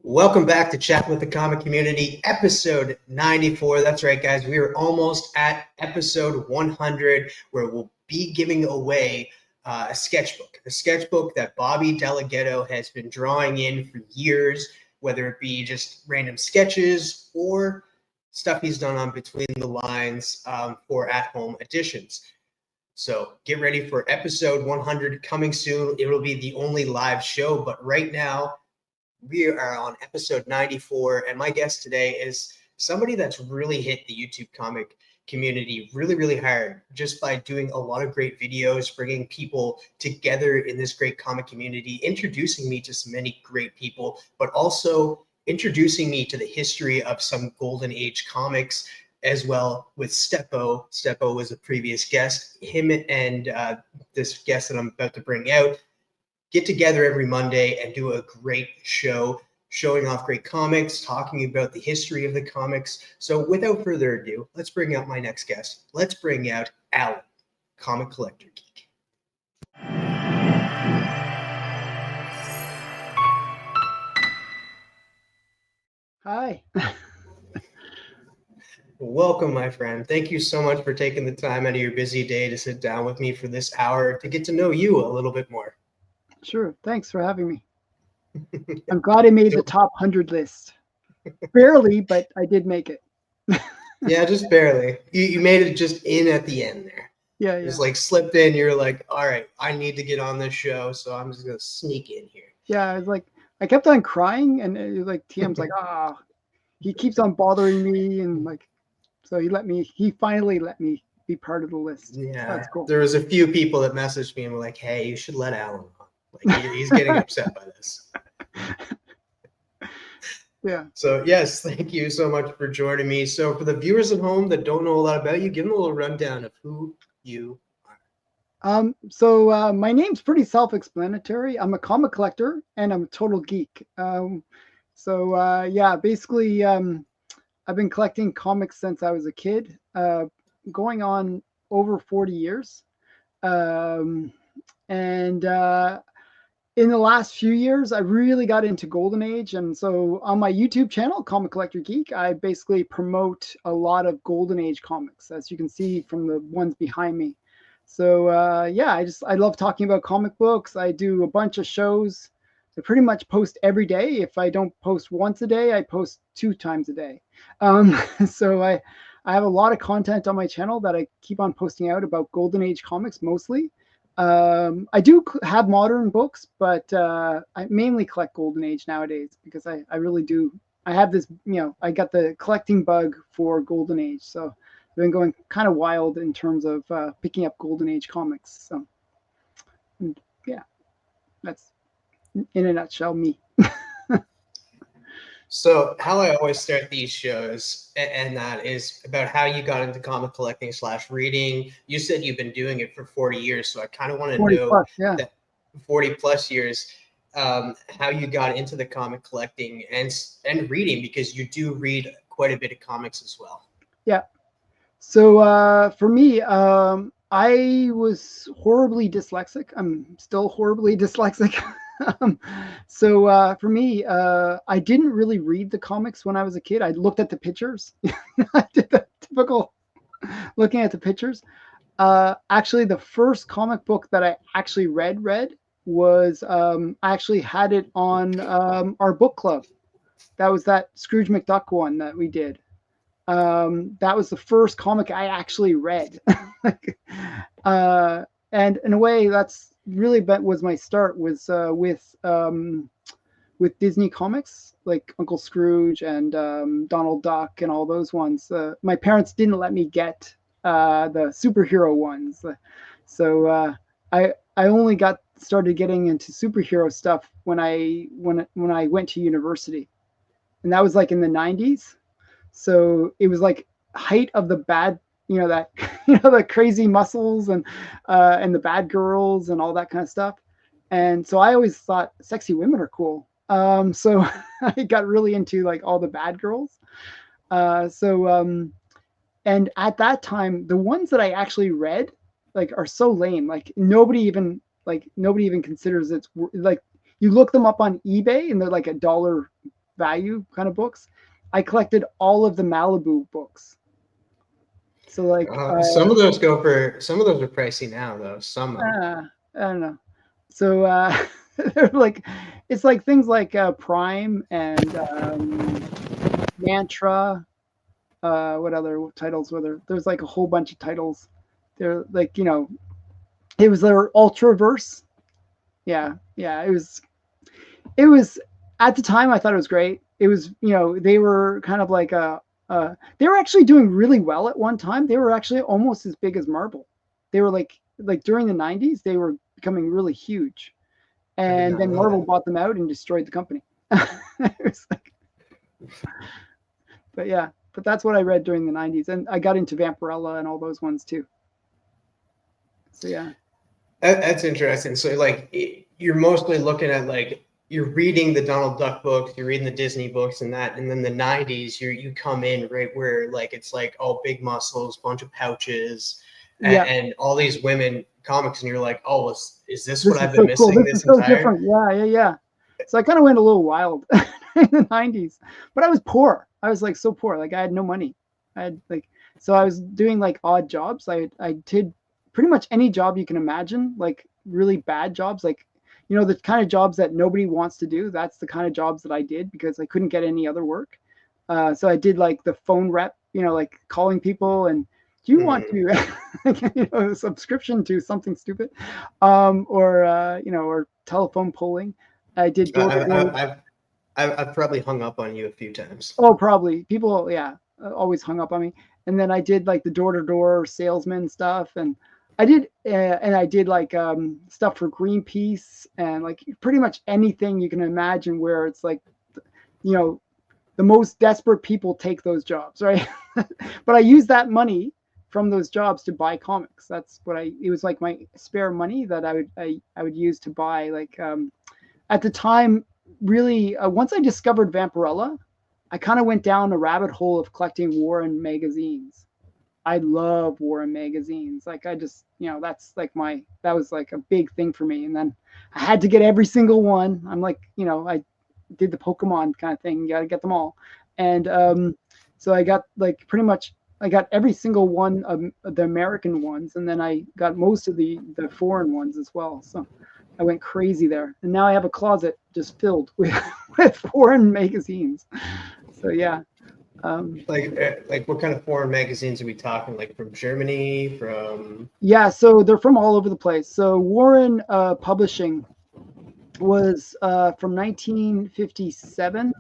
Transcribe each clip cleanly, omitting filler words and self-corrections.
Welcome back to Chat with the Comic Community, episode 94. That's right, guys. We are almost at episode 100, where we'll be giving away a sketchbook that Bobby Delgado has been drawing in for years, whether it be just random sketches or stuff he's done on Between the Lines for at-home editions. So get ready for episode 100 coming soon. It will be the only live show, but right now, we are on episode 94, and my guest today is somebody that's really hit the YouTube comic community really, really hard just by doing a lot of great videos, bringing people together in this great comic community, introducing me to so many great people, but also introducing me to the history of some golden age comics as well with Steppo. Steppo was a previous guest. Him and this guest that I'm about to bring out get together every Monday and do a great show, showing off great comics, talking about the history of the comics. So without further ado, let's bring out my next guest. Let's bring out Allan, comic collector geek. Hi. Welcome, my friend. Thank you so much for taking the time out of your busy day to sit down with me for this hour to get to know you a little bit more. Sure. Thanks for having me. I'm glad I made the top 100 list. Barely, but I did make it. Yeah, just barely. You made it just in at the end there. Yeah. Just like slipped in. You're like, all right, I need to get on this show, so I'm just going to sneak in here. Yeah, I was like, I kept on crying, and like TM's like, he keeps on bothering me, and like, so he finally let me be part of the list. Yeah, that's cool. There was a few people that messaged me and were like, hey, you should let Allan on. Like, he's getting upset by this. Yeah. So, yes, thank you so much for joining me. So, for the viewers at home that don't know a lot about you, give them a little rundown of who you are. So my name's pretty self-explanatory. I'm a comic collector, and I'm a total geek. Basically, I've been collecting comics since I was a kid, going on over 40 years. In the last few years, I really got into Golden Age. And so on my YouTube channel, Comic Collector Geek, I basically promote a lot of Golden Age comics, as you can see from the ones behind me. So I love talking about comic books. I do a bunch of shows. I pretty much post every day. If I don't post once a day, I post 2 times a day. So I have a lot of content on my channel that I keep on posting out about Golden Age comics mostly. I do have modern books, but I mainly collect Golden Age nowadays because I really do. I have this, I got the collecting bug for Golden Age. So I've been going kind of wild in terms of picking up Golden Age comics. So yeah, that's in a nutshell me. So how I always start these shows, and that is about how you got into comic collecting / reading. You said you've been doing it for 40 years, so I kind of want to know that 40 plus years, how you got into the comic collecting and reading, because you do read quite a bit of comics as well. Yeah. So for me, I was horribly dyslexic. I'm still horribly dyslexic. So for me, I didn't really read the comics when I was a kid. I looked at the pictures. I did the typical looking at the pictures. Actually, the first comic book that I actually read was I actually had it on our book club. That was that Scrooge McDuck one that we did. That was the first comic I actually read. And in a way, that's really was my start was with Disney comics like Uncle Scrooge and Donald Duck and all those ones. My parents didn't let me get the superhero ones, so I only started getting into superhero stuff when I went to university, and that was like in the 90s. So it was like height of the bad, that the crazy muscles and the bad girls and all that kind of stuff. And so I always thought sexy women are cool. So I got really into like all the bad girls. And at that time, the ones that I actually read like are so lame. Like nobody even considers it's like, you look them up on eBay and they're like $1, value kind of books. I collected all of the Malibu books. So like some of those are pricey now though. Some of them. I don't know. So they're like, it's like things like Prime and Mantra. What other titles were there? There's like a whole bunch of titles. They're like, you know, it was their Ultraverse. Yeah, yeah. It was at the time I thought it was great. It was, you know, they were kind of like they were actually doing really well at one time. They were actually almost as big as Marvel. They were like during the 90s, they were becoming really huge. And then Marvel bought them out and destroyed the company. It was like, but yeah, but that's what I read during the 90s. And I got into Vampirella and all those ones too. So yeah. That's interesting. So like you're mostly looking at like you're reading the Donald Duck books, you're reading the Disney books and that, and then the 90s you come in right where like it's like all big muscles, bunch of pouches, and all these women comics, and you're like, oh, is this what I've been missing? Cool. This is so different. Yeah. So I kind of went a little wild in the 90s, but I was poor. I was like so poor. Like I had no money. I had like, so I was doing like odd jobs. I did pretty much any job you can imagine, like really bad jobs, like, you know, the kind of jobs that nobody wants to do. That's the kind of jobs that I did because I couldn't get any other work. So I did like the phone rep, you know, like calling people and do you want to, you know, a subscription to something stupid, or you know, or telephone polling. I did. I've probably hung up on you a few times. Oh, probably people, yeah, always hung up on me. And then I did like the door-to-door salesman stuff, and I did like stuff for Greenpeace and like pretty much anything you can imagine where it's like, you know, the most desperate people take those jobs, right? But I used that money from those jobs to buy comics. That's what it was like my spare money that I would use to buy like at the time, really, once I discovered Vampirella, I kind of went down a rabbit hole of collecting Warren magazines. I love Warren magazines. Like I just, you know, that was like a big thing for me. And then I had to get every single one. I'm like, you know, I did the Pokemon kind of thing. You got to get them all. And so I got like pretty much, I got every single one of the American ones. And then I got most of the foreign ones as well. So I went crazy there. And now I have a closet just filled with foreign magazines. So yeah. Like what kind of foreign magazines are we talking? Like from Germany, from? Yeah, so they're from all over the place. So Warren Publishing was from 1957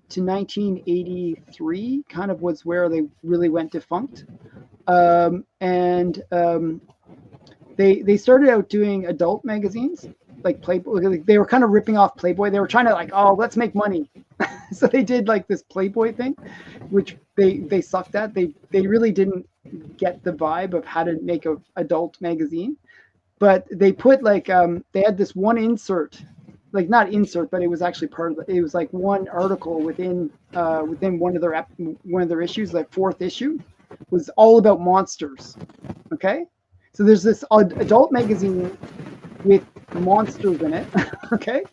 to 1983, kind of was where they really went defunct. They started out doing adult magazines, like Playboy. They were kind of ripping off Playboy. They were trying to like, oh, let's make money. So they did like this Playboy thing, which they sucked at. They really didn't get the vibe of how to make an adult magazine. But they put like they had this one insert, like not insert, but it was actually part of it was like one article within one of their issues, like fourth issue, was all about monsters. Okay, so there's this adult magazine with monsters in it. Okay.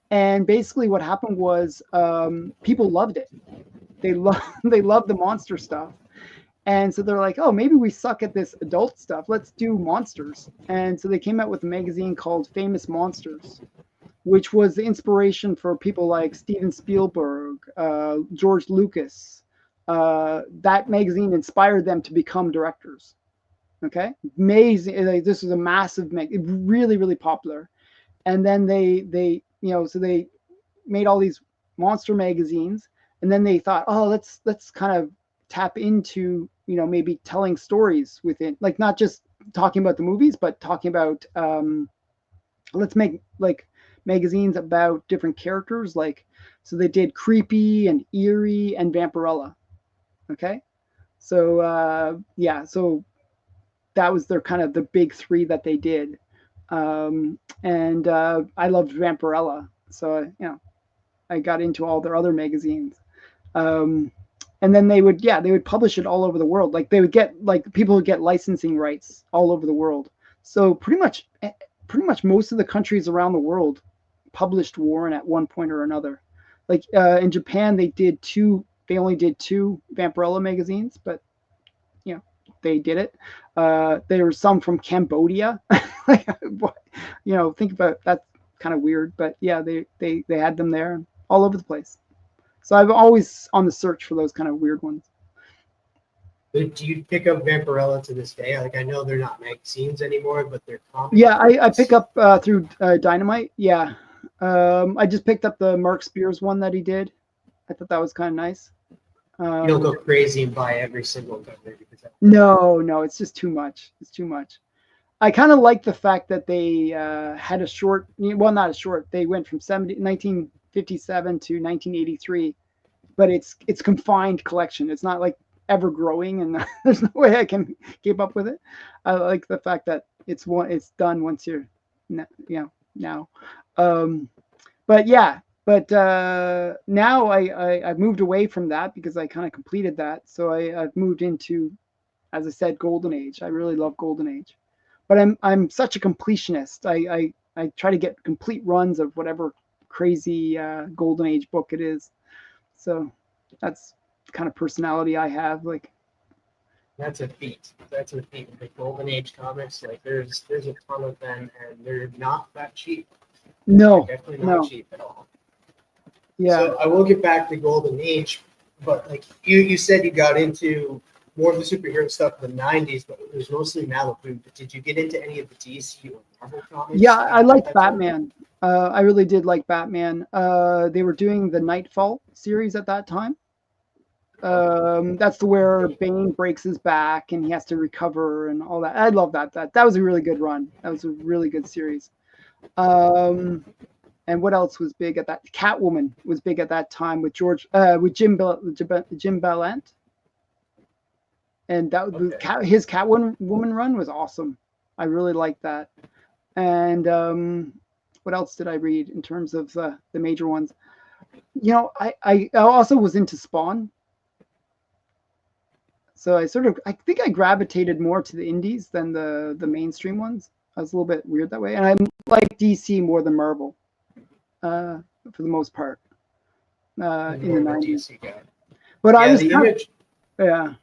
And basically what happened was people loved it. They loved the monster stuff. And so they're like, oh, maybe we suck at this adult stuff. Let's do monsters. And so they came out with a magazine called Famous Monsters, which was the inspiration for people like Steven Spielberg, George Lucas. That magazine inspired them to become directors. Okay. Amazing. Like, this was a massive really, really popular. And then they you know, so they made all these monster magazines, and then they thought, oh, let's kind of tap into, you know, maybe telling stories within, like not just talking about the movies, but talking about let's make like magazines about different characters. Like, so they did Creepy and Eerie and Vampirella. Okay, so yeah, so that was their kind of the big three that they did. And I loved Vampirella, so you know, I got into all their other magazines. And then they would publish it all over the world. Like they would get, like people would get licensing rights all over the world. So pretty much most of the countries around the world published Warren at one point or another. like in Japan they only did two Vampirella magazines, but you know, they did it. There were some from Cambodia. Like, you know, think about that's kind of weird, but yeah, they had them there all over the place. So I'm always on the search for those kind of weird ones. Do you pick up Vampirella to this day? Like, I know they're not magazines anymore, but they're comics. Yeah, I pick up through Dynamite. Yeah, I just picked up the Mark Spears one that he did. I thought that was kind of nice. You don't go crazy and buy every single cover. No, it's just too much. It's too much. I kind of like the fact that they had a short, well, not a short. They went from 1957 to 1983, but it's confined collection. It's not like ever growing, and there's no way I can keep up with it. I like the fact that it's done once you're, now. But yeah, but now I've moved away from that because I kind of completed that. So I've moved into, as I said, Golden Age. I really love Golden Age, but I'm such a completionist. I try to get complete runs of whatever crazy Golden Age book it is. So that's the kind of personality I have. Like, that's a feat. That's a feat. The Golden Age comics, like there's a ton of them, and they're not that cheap. No, they're definitely not cheap at all. Yeah. So I will get back to Golden Age, but like you said, you got into more of the superhero stuff in the 90s, but it was mostly Malibu. But did you get into any of the DC or Marvel comics? Yeah, I liked Batman. I really did like Batman. They were doing the Nightfall series at that time. That's where Bane breaks his back and he has to recover and all that. I love that. That was a really good run. That was a really good series. And what else was big at that? Catwoman was big at that time with Jim Ballant. And that his Catwoman run was awesome. I really liked that. And what else did I read in terms of the major ones? You know, I also was into Spawn. So I think I gravitated more to the indies than the mainstream ones. I was a little bit weird that way. And I like DC more than Marvel, for the most part, in the 90s. But I was yeah.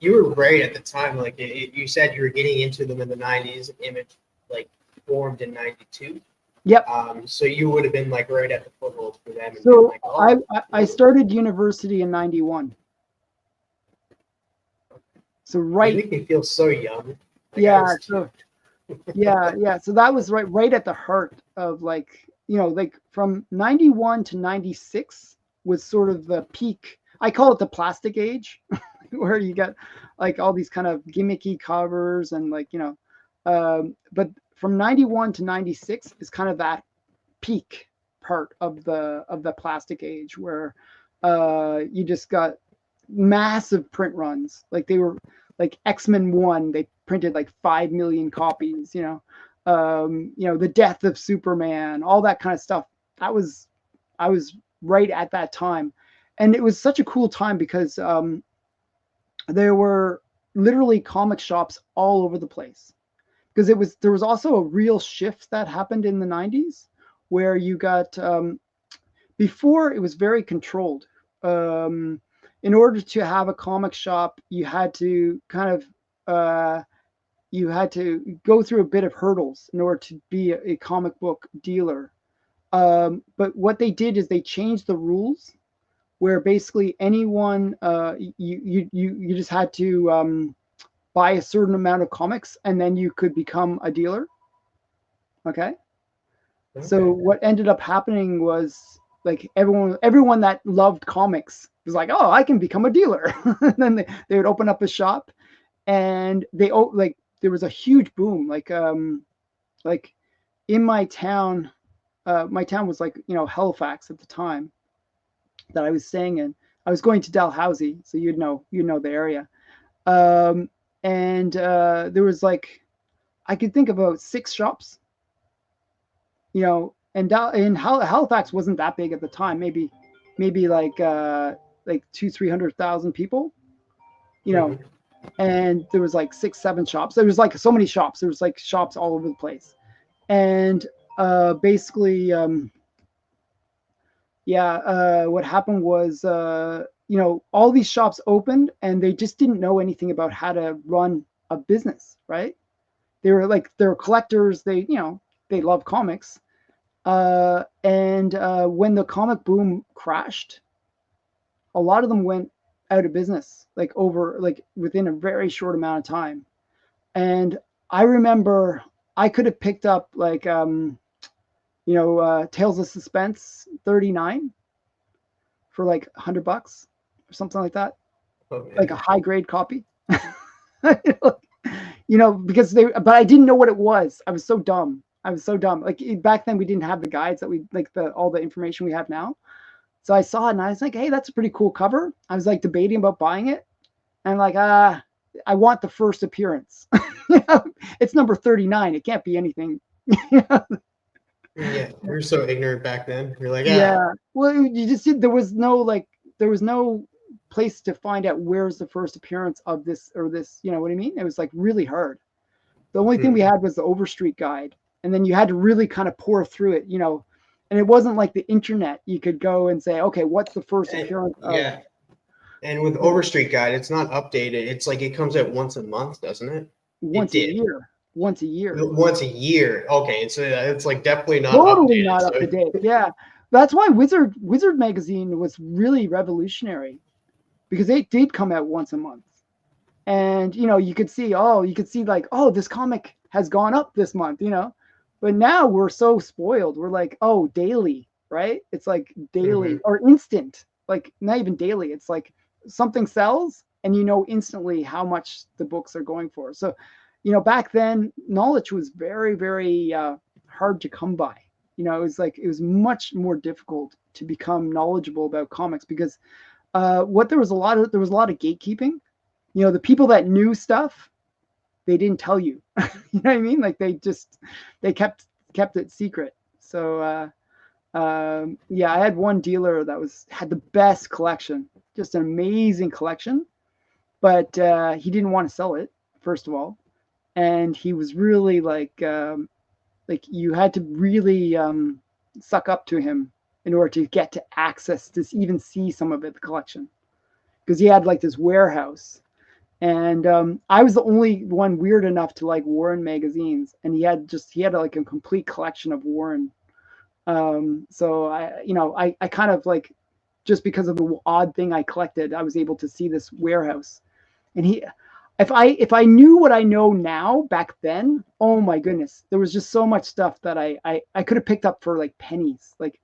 You were right at the time. Like you said, you were getting into them in the 90s. Image like formed in 92. Yep. So you would have been like right at the foothold for them. So like, oh, I started university in 91. So right. You make me feel so young. Like yeah. So yeah. So that was right at the heart of like, you know, like from 91 to 96 was sort of the peak. I call it the plastic age, where you get like all these kind of gimmicky covers and like, you know, but from 91 to 96 is kind of that peak part of the plastic age where you just got massive print runs. Like they were like X-Men 1, they printed like 5 million copies, you know, the death of Superman, all that kind of stuff. I was right at that time. And it was such a cool time because there were literally comic shops all over the place. Because there was also a real shift that happened in the 90s where you got, before it was very controlled. In order to have a comic shop, you had to kind of, you had to go through a bit of hurdles in order to be a comic book dealer. But what they did is they changed the rules where basically anyone, you just had to buy a certain amount of comics and then you could become a dealer. Okay. So what ended up happening was like everyone that loved comics was like, oh, I can become a dealer. And then they would open up a shop and there was a huge boom. Like in my town was like, you know, Halifax at the time that I was staying in. I was going to Dalhousie, so you'd know the area. And there was like, I could think about 6 shops, you know, and Halifax wasn't that big at the time, maybe like 200,000-300,000 people, you know, and there was like 6-7 shops. There was like so many shops. There was like shops all over the place. And basically, What happened was, all these shops opened and they just didn't know anything about how to run a business, right? They're collectors. They love comics. And when the comic boom crashed, a lot of them went out of business, within a very short amount of time. And I remember I could have picked up Tales of Suspense 39 for like $100 or something like that, like a high grade copy. Because but I didn't know what it was. I was so dumb. Like back then we didn't have the guides that all the information we have now. So I saw it and I was like, hey, that's a pretty cool cover. I was like debating about buying it. And like, I want the first appearance. It's number 39. It can't be anything. Yeah, we were so ignorant back then. You're like, yeah. Well, you just did. There was no place to find out where's the first appearance of this or this. You know what I mean? It was like really hard. The only thing we had was the Overstreet guide, and then you had to really kind of pour through it. And it wasn't like the internet. You could go and say, okay, what's the first appearance of? Yeah. And with Overstreet Guide, it's not updated. It's like it comes out once a month, doesn't it? Once a year. Once a year. Okay, so it's like definitely not totally updated, not up to date. Yeah, that's why Wizard magazine was really revolutionary, because it did come out once a month, and you could see like, oh, this comic has gone up this month, but now we're so spoiled. We're like, oh, daily, right? It's like daily or instant, like not even daily. It's like something sells and instantly how much the books are going for. So back then knowledge was very, very hard to come by. It was much more difficult to become knowledgeable about comics, because there was a lot of gatekeeping. The people that knew stuff, they didn't tell you. You know what I mean? Like they kept it secret. So I had one dealer that had the best collection, just an amazing collection, but he didn't want to sell it, first of all, and he was really like you had to really suck up to him in order to get to access to even see some of the collection, because he had like this warehouse. And I was the only one weird enough to like Warren magazines, and he had like a complete collection of Warren. So I kind of like, just because of the odd thing I collected, I was able to see this warehouse. And if I knew what I know now back then, oh my goodness, there was just so much stuff that I could have picked up for like pennies. Like,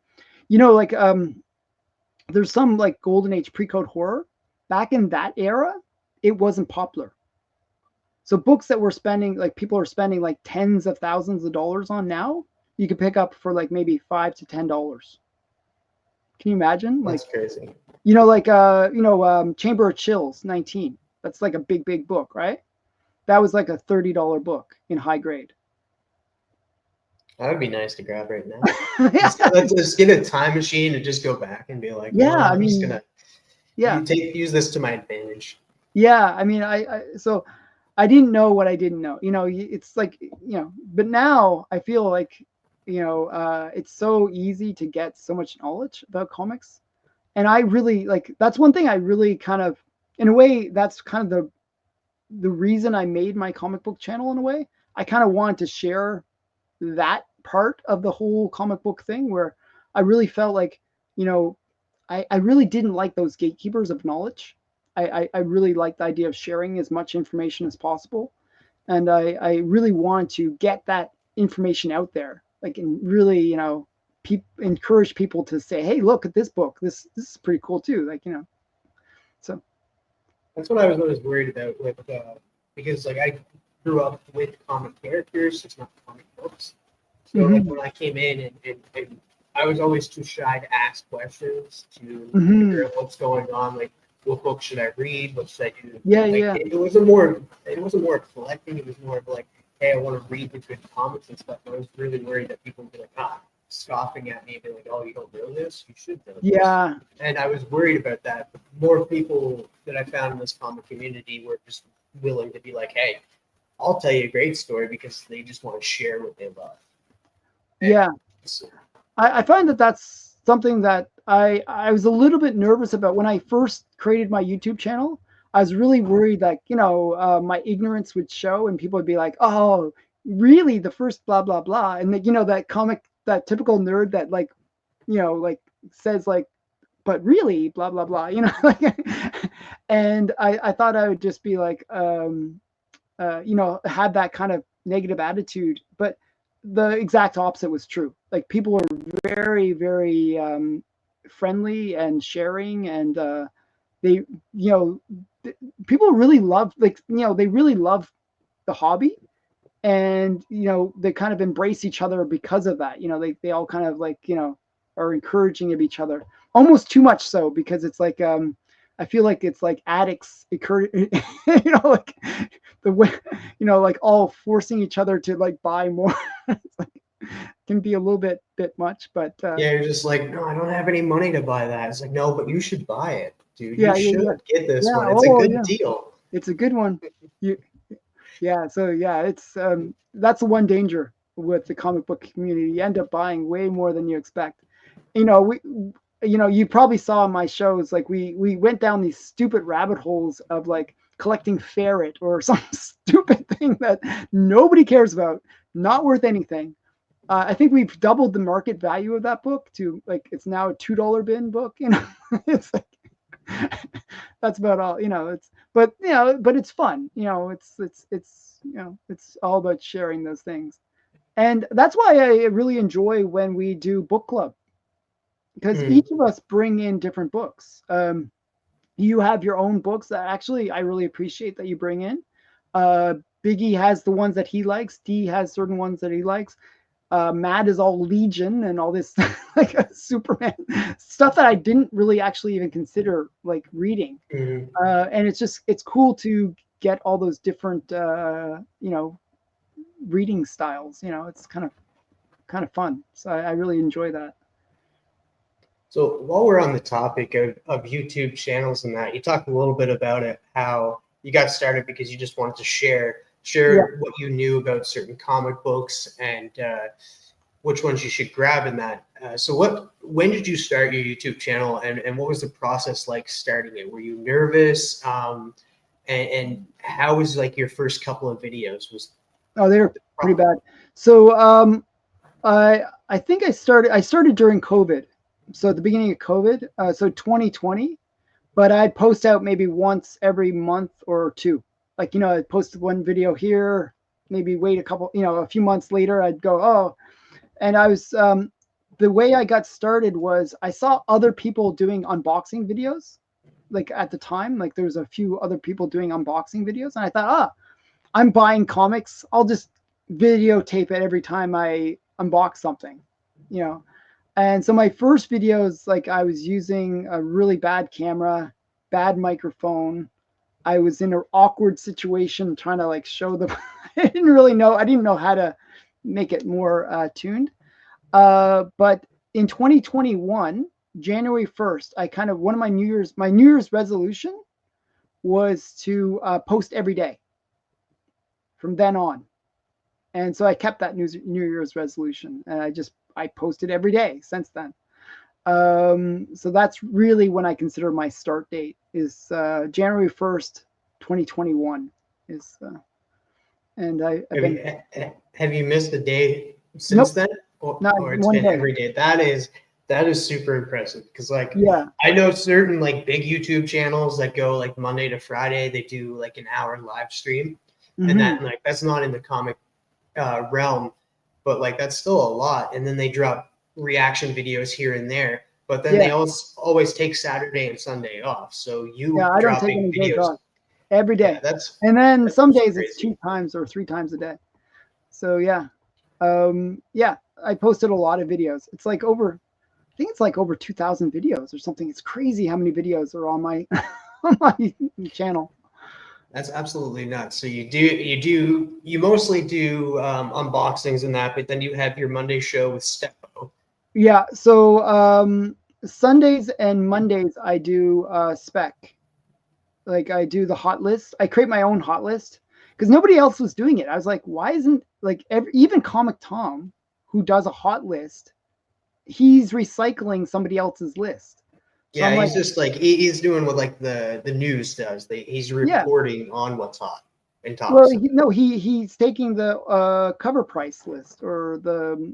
there's some like Golden Age pre-code horror back in that era. It wasn't popular. So books that people are spending like tens of thousands of dollars on now, you could pick up for like maybe $5 to $10. Can you imagine? That's crazy. Chamber of Chills 19. That's like a big book, right? That was like a $30 book in high grade. That would be nice to grab right now. Let's just get a time machine and just go back and be like, I'm just gonna use this to my advantage. Yeah, I mean, so I didn't know what I didn't know. It's like, but now I feel like, it's so easy to get so much knowledge about comics. And I really that's one thing I really kind of, in a way, that's kind of the reason I made my comic book channel. In a way, I kind of wanted to share that part of the whole comic book thing, where I really felt like, I really didn't like those gatekeepers of knowledge. I really like the idea of sharing as much information as possible. And I really want to get that information out there, and really, encourage people to say, hey, look at this book. This is pretty cool too. So. That's what I was always worried about because I grew up with comic characters, it's not comic books. So when I came in and I was always too shy to ask questions, to figure out what's going on, like, what book should I read? What should I do? It wasn't more collecting. It was more of like, hey, I want to read the good comics and stuff. I was really worried that people would be like, scoffing at me and be like, oh, you don't know this? You should know this. Yeah. And I was worried about that. But more people that I found in this comic community were just willing to be like, hey, I'll tell you a great story, because they just want to share what they love. Yeah. I find that that's something that I was a little bit nervous about when I first created my YouTube channel. I was really worried that, my ignorance would show and people would be like, oh, really, the first blah blah blah, and that, that typical nerd that like, like says like, but really blah blah blah, like, and I thought I would just be like, had that kind of negative attitude, but the exact opposite was true. Like, people were very, very friendly and sharing, and they, people really love, like, they really love the hobby, and they kind of embrace each other because of that. They all kind of like, are encouraging of each other, almost too much so, because it's like, I feel like it's like addicts, like the way, like all forcing each other to like buy more. It's like, can be a little bit much, but yeah, you're just like, no, I don't have any money to buy that. It's like, no, but you should buy it, dude. Yeah, You should get this one. It's a good deal. It's a good one. Yeah. So yeah, it's that's the one danger with the comic book community. You end up buying way more than you expect. You probably saw in my shows, like we went down these stupid rabbit holes of like collecting ferret or some stupid thing that nobody cares about, not worth anything. I think we've doubled the market value of that book to like, it's now a $2 bin book. It's like, that's about all. But it's fun. It's all about sharing those things, and that's why I really enjoy when we do book club, because each of us bring in different books. You have your own books that actually I really appreciate that you bring in. Biggie has the ones that he likes. D has certain ones that he likes. Matt is all Legion and all this like Superman stuff that I didn't really actually even consider like reading. And it's cool to get all those different reading styles. It's kind of fun. So I really enjoy that. So while we're on the topic of YouTube channels and that, you talked a little bit about it, how you got started because you just wanted to share what you knew about certain comic books and which ones you should grab in that. So when did you start your YouTube channel, and what was the process like starting it? Were you nervous? And how was like your first couple of videos? They were pretty bad. So I think I started during COVID. So at the beginning of COVID, so 2020, but I'd post out maybe once every month or two. Like, I'd post one video here, maybe wait a few months later, I'd go, oh, and I was, the way I got started was I saw other people doing unboxing videos. Like at the time, like there was a few other people doing unboxing videos, and I thought, I'm buying comics. I'll just videotape it every time I unbox something, And so my first videos, like I was using a really bad camera, bad microphone. I was in an awkward situation trying to like show them. I didn't know how to make it more tuned. But in 2021, January 1st, one of my New Year's resolution was to post every day from then on. And so I kept that New Year's resolution, and I posted every day since then. So that's really when I consider my start date is January 1st, 2021 is, and have you missed a day since then? Or it's been every day? That is super impressive, because I know certain like big YouTube channels that go like Monday to Friday, they do like an hour live stream, and that's not in the comic realm, but like that's still a lot. And then they drop reaction videos here and there, but then they always take Saturday and Sunday off. So I don't take any days off every day. And then some days it's 2 times or 3 times a day. So I posted a lot of videos. It's like over 2,000 videos or something. It's crazy how many videos are on my on my channel. That's absolutely nuts. So you mostly do unboxings and that, but then you have your Monday show with Steppo. Yeah. So Sundays and Mondays I do spec. Like I do the hot list. I create my own hot list because nobody else was doing it. I was like, why isn't like even Comic Tom, who does a hot list, he's recycling somebody else's list. So Yeah, I'm he's like, just like he's doing what like the news does. He's yeah. reporting on what's hot and Well, tops. he's taking the cover price list, or the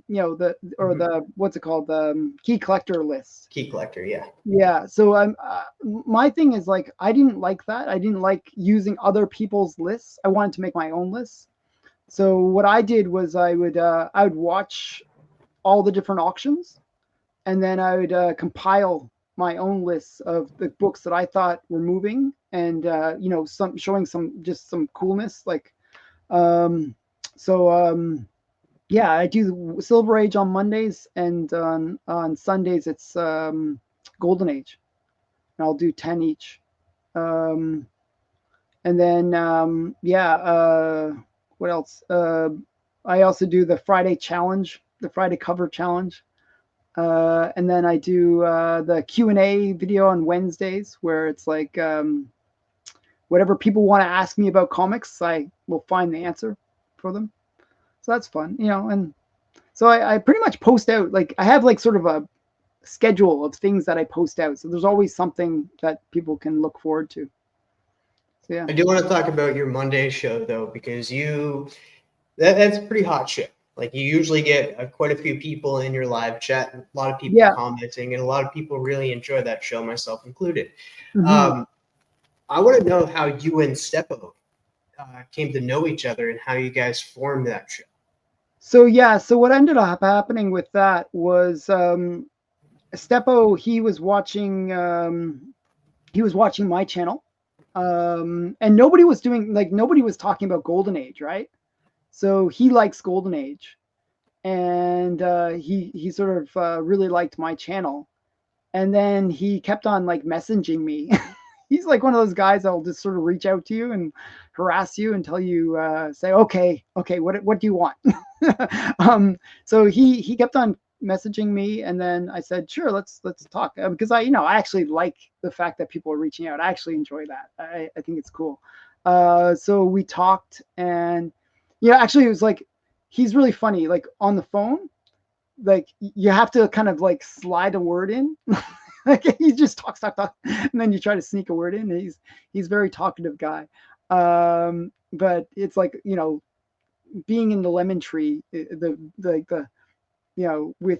what's it called, the key collector list. Key collector, yeah. Yeah. So my thing is, like, I didn't like that. I didn't like using other people's lists. I wanted to make my own lists. So what I did was I would watch all the different auctions, and then I would compile my own lists of the books that I thought were moving, and some showing some coolness, like um, so yeah, I do Silver Age on Mondays, and on Sundays it's Golden Age, and I'll do 10 each. Um, and then yeah, what else? I also do the Friday challenge, the Friday cover challenge. And then I do the Q&A video on Wednesdays, where it's like whatever people want to ask me about comics, I will find the answer for them. So that's fun, and so I pretty much post out, like, I have like sort of a schedule of things that I post out. So there's always something that people can look forward to. So yeah. I do want to talk about your Monday show though, because that's a pretty hot show. Like, you usually get quite a few people in your live chat, a lot of people commenting, and a lot of people really enjoy that show, myself included. Mm-hmm. I want to know how you and Steppo came to know each other and how you guys formed that show. So yeah, so what ended up happening with that was Steppo, he was watching my channel, and nobody was talking about Golden Age, right? So he likes Golden Age, and he sort of really liked my channel, and then he kept on like messaging me. He's like one of those guys that'll just sort of reach out to you and harass you until you say, okay, what do you want? So he kept on messaging me, and then I said, sure, let's talk, because I actually like the fact that people are reaching out. I actually enjoy that. I think it's cool. So we talked, and actually it was like, he's really funny. Like, on the phone, like, you have to kind of like slide a word in. Like, he just talks, and then you try to sneak a word in. He's very talkative guy. But it's like, being in the lemon tree, with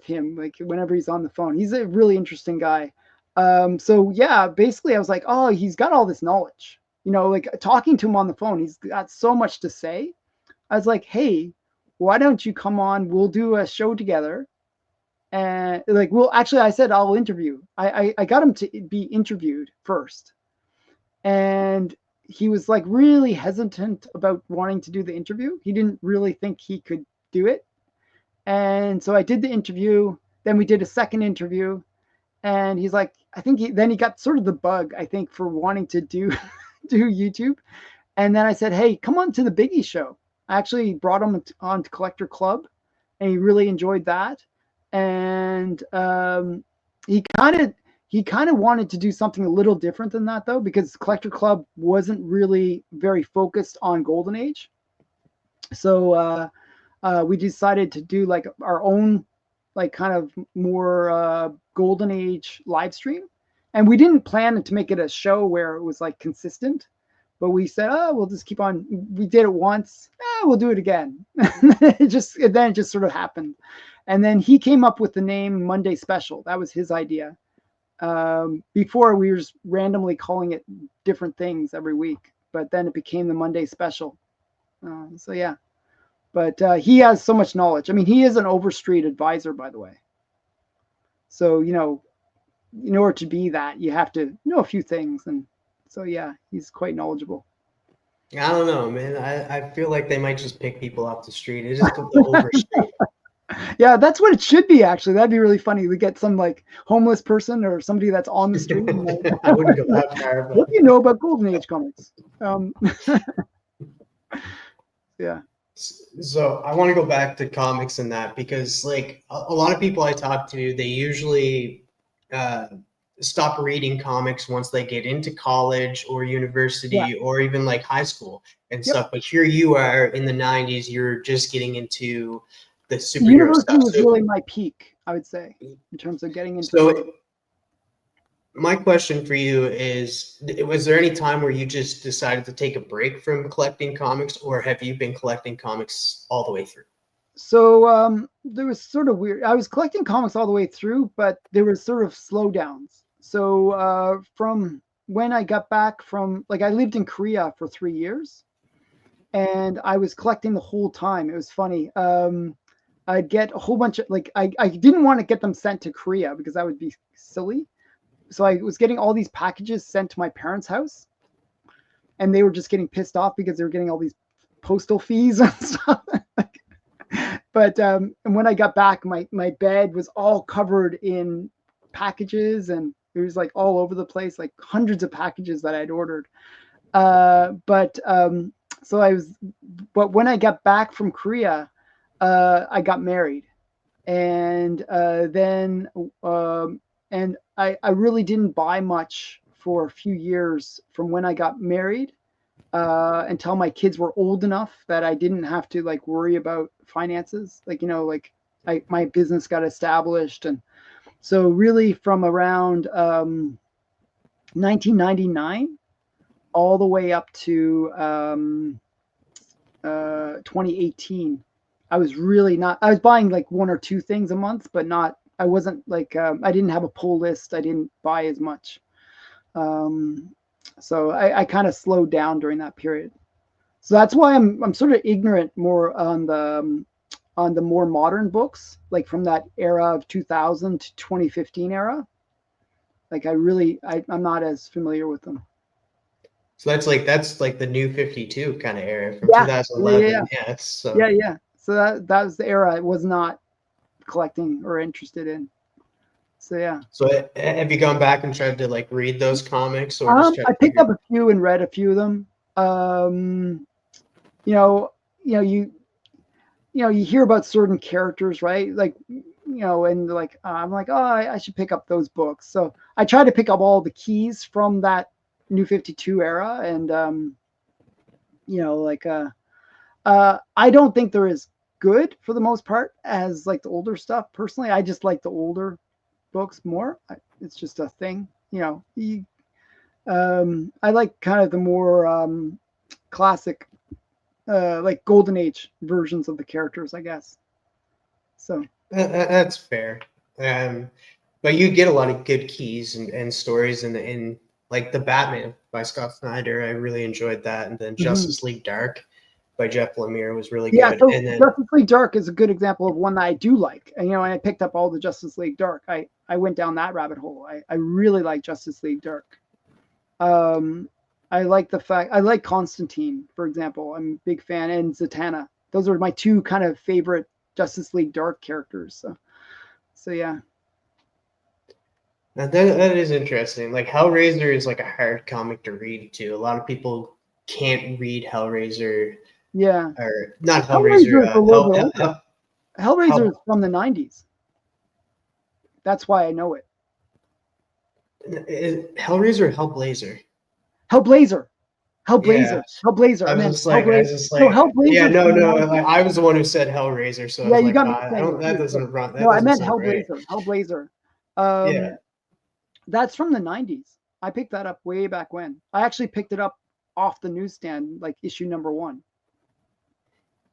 him, like, whenever he's on the phone, he's a really interesting guy. So yeah, basically I was like, oh, he's got all this knowledge, like, talking to him on the phone, he's got so much to say. I was like, hey, why don't you come on? We'll do a show together. And like, I said, I'll interview. I got him to be interviewed first. And he was like really hesitant about wanting to do the interview. He didn't really think he could do it. And so I did the interview. Then we did a second interview. And he's like, I think then he got sort of the bug, I think, for wanting to do YouTube. And then I said, hey, come on to the Biggie show. I actually brought him on to Collector Club, and he really enjoyed that. And he kind of wanted to do something a little different than that, though, because Collector Club wasn't really very focused on Golden Age. So we decided to do like our own, like, kind of more Golden Age live stream. And we didn't plan to make it a show where it was like consistent, but we said, oh, we'll just keep on. We did it once, we'll do it again. It just sort of happened. And then he came up with the name Monday Special. That was his idea. Before, we were just randomly calling it different things every week, but then it became the Monday Special. So yeah, but he has so much knowledge. I mean, he is an Overstreet advisor, by the way. So, in order to be that, you have to know a few things. And so, yeah, he's quite knowledgeable. I don't know, man. I feel like they might just pick people off the street. It's just the Overstreet. Yeah, that's what it should be, actually. That'd be really funny. We get some like homeless person or somebody that's on the street. I wouldn't go that far. But... What do you know about Golden Age comics? Yeah. So I want to go back to comics and that, because like a lot of people I talk to, they usually stop reading comics once they get into college or university or even like high school and stuff. But here you are in the 90s, you're just getting into the superhero University stuff. was really my peak. I would say, in terms of getting into. So my question for you is, was there any time where you just decided to take a break from collecting comics, or have you been collecting comics all the way through? So there was sort of weird. I was collecting comics all the way through, but there was sort of slowdowns. So from when I got back from, like, I lived in Korea for 3 years, and I was collecting the whole time. It was funny. I'd get a whole bunch of, like, I didn't want to get them sent to Korea because that would be silly. So I was getting all these packages sent to my parents' house, and they were just getting pissed off because they were getting all these postal fees and stuff. But and when I got back, my bed was all covered in packages, and it was like all over the place, like hundreds of packages that I'd ordered. But so I was, but when I got back from Korea, I got married, and then and I really didn't buy much for a few years from when I got married until my kids were old enough that I didn't have to like worry about finances. Like, you know, like my business got established. And so really from around 1999 all the way up to 2018, I was really not, I was buying like one or two things a month, but not, I wasn't like, I didn't have a pull list. I didn't buy as much. So I kind of slowed down during that period. So that's why I'm sort of ignorant more on the more modern books, like from that era of 2000 to 2015 era. Like I'm not as familiar with them. So that's like the new 52 kind of era from Yeah, 2011. Yeah, so yeah. So that was the era I was not collecting or interested in. So yeah. So have you gone back and tried to like read those comics, or just try I to picked figure? up a few and read a few of them. You know, you hear about certain characters, right? Like, and like I'm like, oh, I should pick up those books. So I try to pick up all the keys from that New 52 era, and like I don't think they're as good for the most part as like the older stuff. Personally, I just like the older books more. It's just a thing, I like kind of the more classic, like golden age versions of the characters, I guess. So That's fair. But you get a lot of good keys and stories in like the Batman by Scott Snyder. I really enjoyed that, and then Justice League Dark by Jeff Lemire was really good. So And then Justice League Dark is a good example of one that I do like. And, and I picked up all the Justice League Dark. I went down that rabbit hole. I really like Justice League Dark. I like the fact, I like Constantine, for example. I'm a big fan, and Zatanna. Those are my two kind of favorite Justice League Dark characters. So yeah. now that is interesting. Like Hellraiser is like a hard comic to read too. A lot of people can't read Hellraiser. Yeah. Or not Hellraiser Hellraiser. is a little bit older. Hellraiser is from the 90s. That's why I know it. Hellraiser or Hellblazer? Hellblazer. Hellblazer. Yeah. Hellblazer. I was meant just like, Hellblazer. No, Hellblazer. yeah, no. Like, I was the one who said Hellraiser, so I Yeah, was you like, got no, me I don't. That doesn't run. That No, I doesn't meant sound right. Hellblazer. Hellblazer. Yeah. That's from the 90s. I picked that up way back when. I actually picked it up off the newsstand, like issue number 1.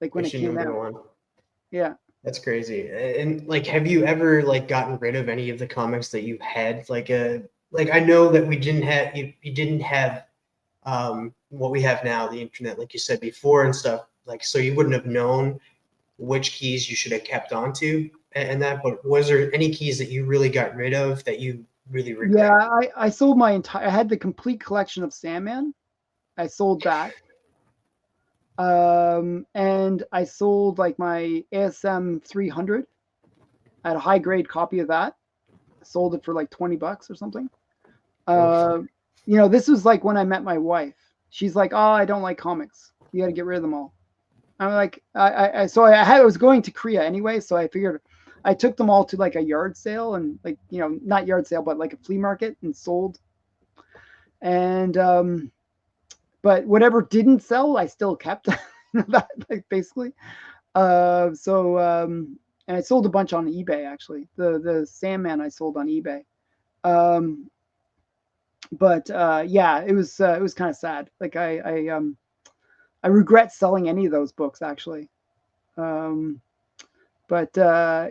Like when Issue it came number out. 1. Yeah. That's crazy. And like, have you ever like gotten rid of any of the comics that you had? Like I know that we didn't have you didn't have what we have now, the internet, like you said before and stuff. Like, so you wouldn't have known which keys you should have kept onto and that. But was there any keys that you really got rid of that you really regret? Yeah, I sold my entire. I had the complete collection of Sandman. I sold that. And I sold like my ASM 300. I had a high grade copy of that. I sold it for like $20 or something. This was like when I met my wife. She's like, "Oh, I don't like comics. You got to get rid of them all." I'm like, I was going to Korea anyway, so I figured I took them all to like a yard sale, and like, not yard sale, but like a flea market, and sold. And but whatever didn't sell, I still kept. That, like, basically. and I sold a bunch on eBay actually. The Sandman I sold on eBay. Um, but yeah, it was kind of sad. Like I regret selling any of those books actually. Um, but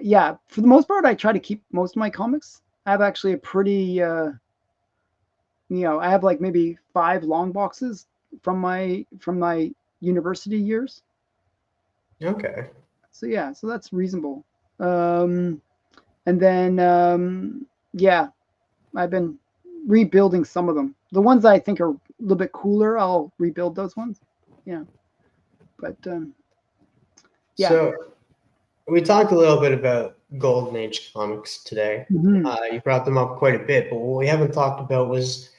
yeah, for the most part, I try to keep most of my comics. I have actually a pretty I have like maybe 5 long boxes from my university years. Okay. So yeah, so that's reasonable. Um, and then yeah, I've been rebuilding some of them. The ones that I think are a little bit cooler, I'll rebuild those ones. Yeah, but yeah. So we talked a little bit about Golden Age comics today. Mhm. You brought them up quite a bit, but what we haven't talked about was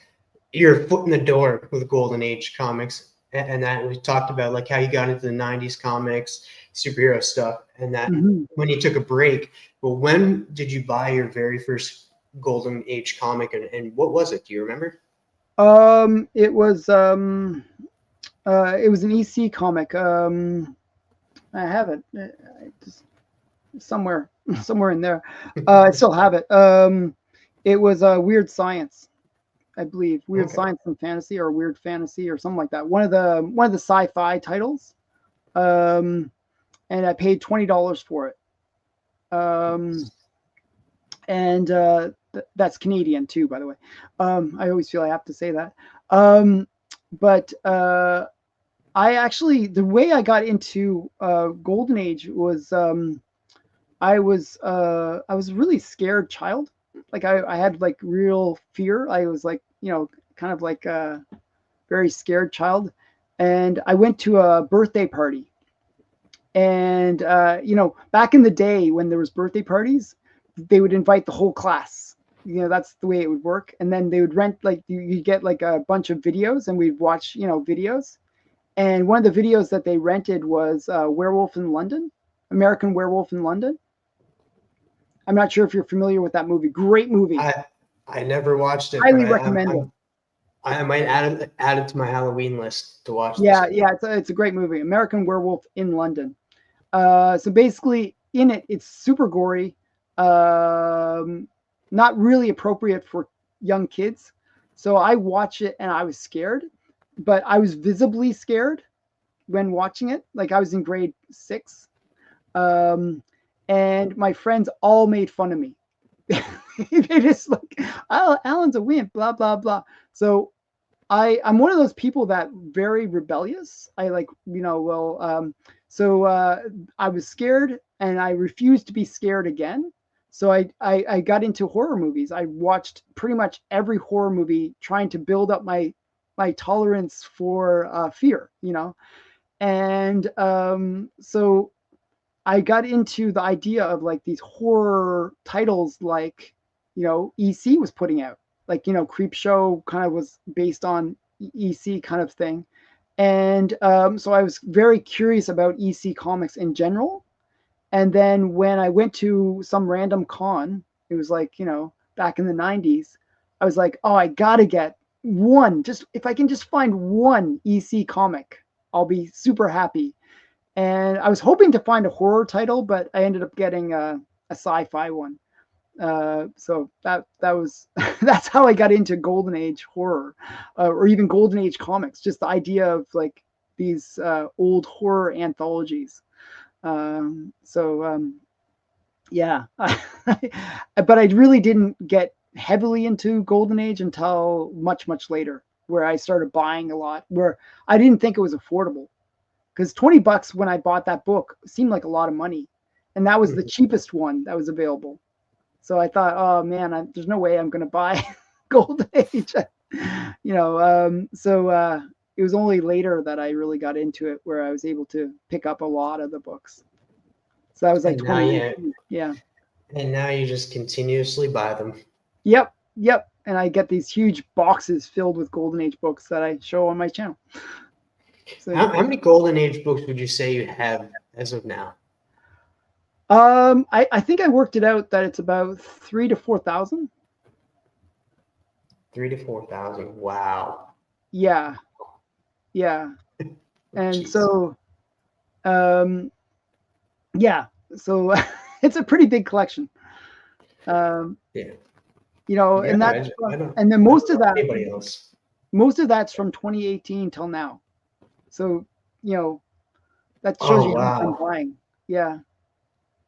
your foot in the door with Golden Age comics, and that we talked about like how you got into the '90s comics, superhero stuff, and that Mhm. when you took a break. But when did you buy your very first Golden Age comic, and what was it? Do you remember? It was an EC comic. I have it. Just somewhere somewhere in there. I still have it. It was Weird Science, I believe. Weird Okay. Science and Fantasy, or Weird Fantasy, or something like that. One of the sci-fi titles. Um, and I paid $20 for it. And that's Canadian too, by the way. I always feel I have to say that. But I actually, the way I got into Golden Age was I was a really scared child. Like I had like real fear. I was like, kind of like a very scared child. And I went to a birthday party. And back in the day when there was birthday parties, they would invite the whole class. That's the way it would work. And then they would rent, like, you get like a bunch of videos, and we'd watch videos. And one of the videos that they rented was Werewolf in London, American Werewolf in London. I'm not sure if you're familiar with that movie. Great movie. I never watched it, but Highly recommend it. I might add it to my Halloween list to watch this. Yeah, it's a great movie. American Werewolf in London. So basically, in it, it's super gory, not really appropriate for young kids. So I watch it and I was scared, but I was visibly scared when watching it. Like I was in grade 6, and my friends all made fun of me. They just like, oh, Alan's a wimp, blah blah blah. So I'm one of those people that very rebellious. I like, so I was scared and I refused to be scared again. So I got into horror movies. I watched pretty much every horror movie, trying to build up my tolerance for fear, and so I got into the idea of like these horror titles, like, EC was putting out, like, Creep Show kind of was based on EC kind of thing. And so I was very curious about EC comics in general. And then when I went to some random con, it was like, back in the 90s, I was like, oh, I got to get one. Just if I can just find one EC comic, I'll be super happy. And I was hoping to find a horror title, but I ended up getting a sci-fi one. So that was that's how I got into Golden Age horror, or even Golden Age comics. Just the idea of like these old horror anthologies. Yeah, but I really didn't get heavily into Golden Age until much later, where I started buying a lot. Where I didn't think it was affordable, because $20 when I bought that book seemed like a lot of money, and that was the cheapest one that was available. So I thought, oh man, there's no way I'm going to buy Golden Age. So it was only later that I really got into it, where I was able to pick up a lot of the books. So that was like And now 2019. Yeah. And now you just continuously buy them. Yep. And I get these huge boxes filled with Golden Age books that I show on my channel. So How many Golden Age books would you say you have as of now? I think I worked it out that it's about 3,000 to 4,000. 3,000 to 4,000. Wow. Yeah. And Jeez. so, yeah. So it's a pretty big collection. Yeah. You know, Yeah, and that's I don't, and then I don't know anybody else. most of that's from 2018 till now. So, you know, that shows Oh, you how much I'm wow. buying. Yeah.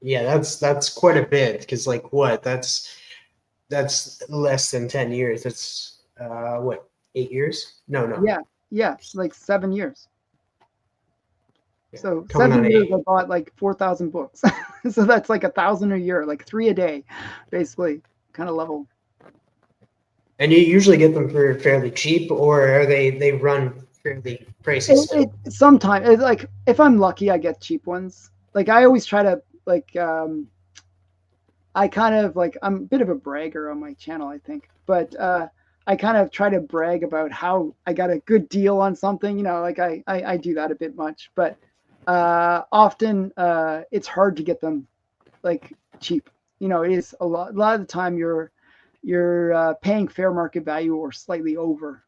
Yeah, that's quite a bit, because like what? That's less than 10 years. That's what, 8 years? No. Yeah. Yeah. Like 7 years. Yeah, So coming on 7 years, I 8. bought like 4,000 books. So that's like 1,000 a year, like 3 a day, basically, kind of level. And you usually get them for fairly cheap, or are they run fairly pricey still? Sometimes it's like if I'm lucky, I get cheap ones. Like I always try to like I kind of like I'm a bit of a bragger on my channel, I think, but I kind of try to brag about how I got a good deal on something. You know, like I do that a bit much, but often it's hard to get them like cheap. You know, it is a lot of the time you're paying fair market value or slightly over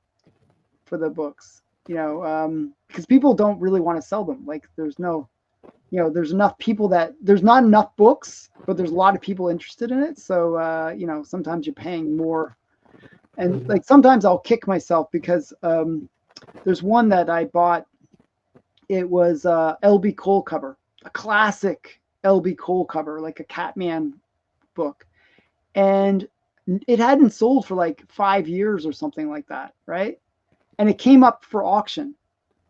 for the books. You know, because people don't really want to sell them. Like there's no, you know, there's enough people that there's not enough books, but there's a lot of people interested in it. So you know, sometimes you're paying more, and like sometimes I'll kick myself because there's one that I bought. It was LB Cole cover, a classic LB Cole cover, like a Catman book, and it hadn't sold for like 5 years or something like that, right? And it came up for auction.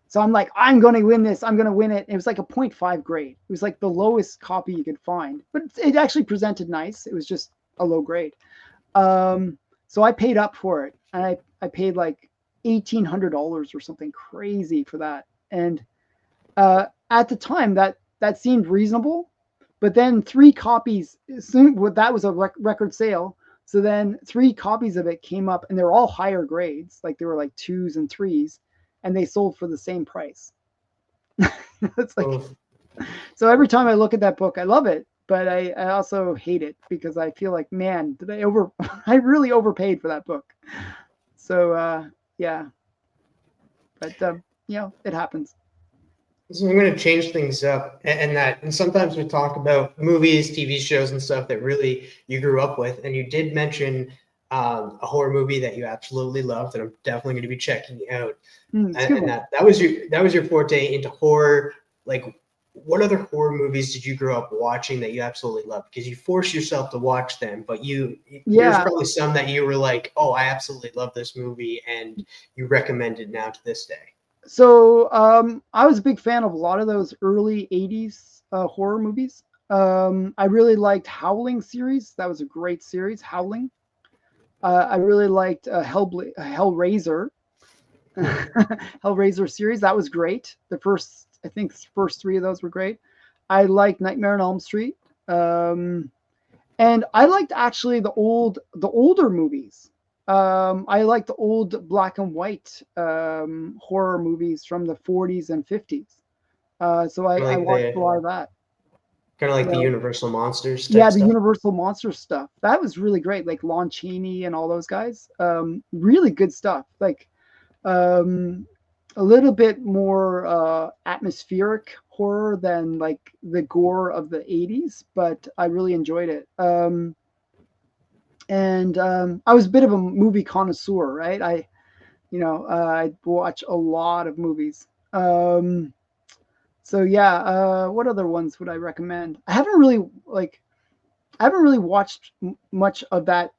So I'm like, I'm going to win this. I'm going to win it. It was like a 0.5 grade. It was like the lowest copy you could find, but it actually presented nice. It was just a low grade. So I paid up for it, and I paid like $1,800 or something crazy for that. And at the time, that seemed reasonable. But then 3 copies soon. That was a record sale. So then 3 copies of it came up, and they're all higher grades, like they were like 2s and 3s, and they sold for the same price. It's like, Oh, so every time I look at that book, I love it, but I also hate it because I feel like, man, did I I really overpaid for that book. So yeah, but you know, it happens. so I'm going to change things up, and sometimes we talk about movies, TV shows, and stuff that really you grew up with, and you did mention a horror movie that you absolutely loved, and I'm definitely going to be checking out. And that was your forte into horror. Like, what other horror movies did you grow up watching that you absolutely loved? Because you force yourself to watch them, but there's Yeah. probably some that you were like, oh, I absolutely love this movie, and you recommend it now to this day. So I was a big fan of a lot of those early 80s horror movies. I really liked Howling series. That was a great series, Howling. I really liked Hellraiser. Hellraiser series. That was great. I think, first 3 of those were great. I liked Nightmare on Elm Street, and I liked actually the older movies. I liked the old black and white horror movies from the 40s and 50s. So Kind of I like watched a the lot of that. kind of You like the know, Universal Monsters yeah, type the stuff. Universal Monster stuff. That was really great. Like Lon Chaney and all those guys. Really good stuff. Like um, a little bit more atmospheric horror than like the gore of the 80s, but I really enjoyed it. And I was a bit of a movie connoisseur, right? I watch a lot of movies. So yeah, what other ones would I recommend? I haven't really watched much of that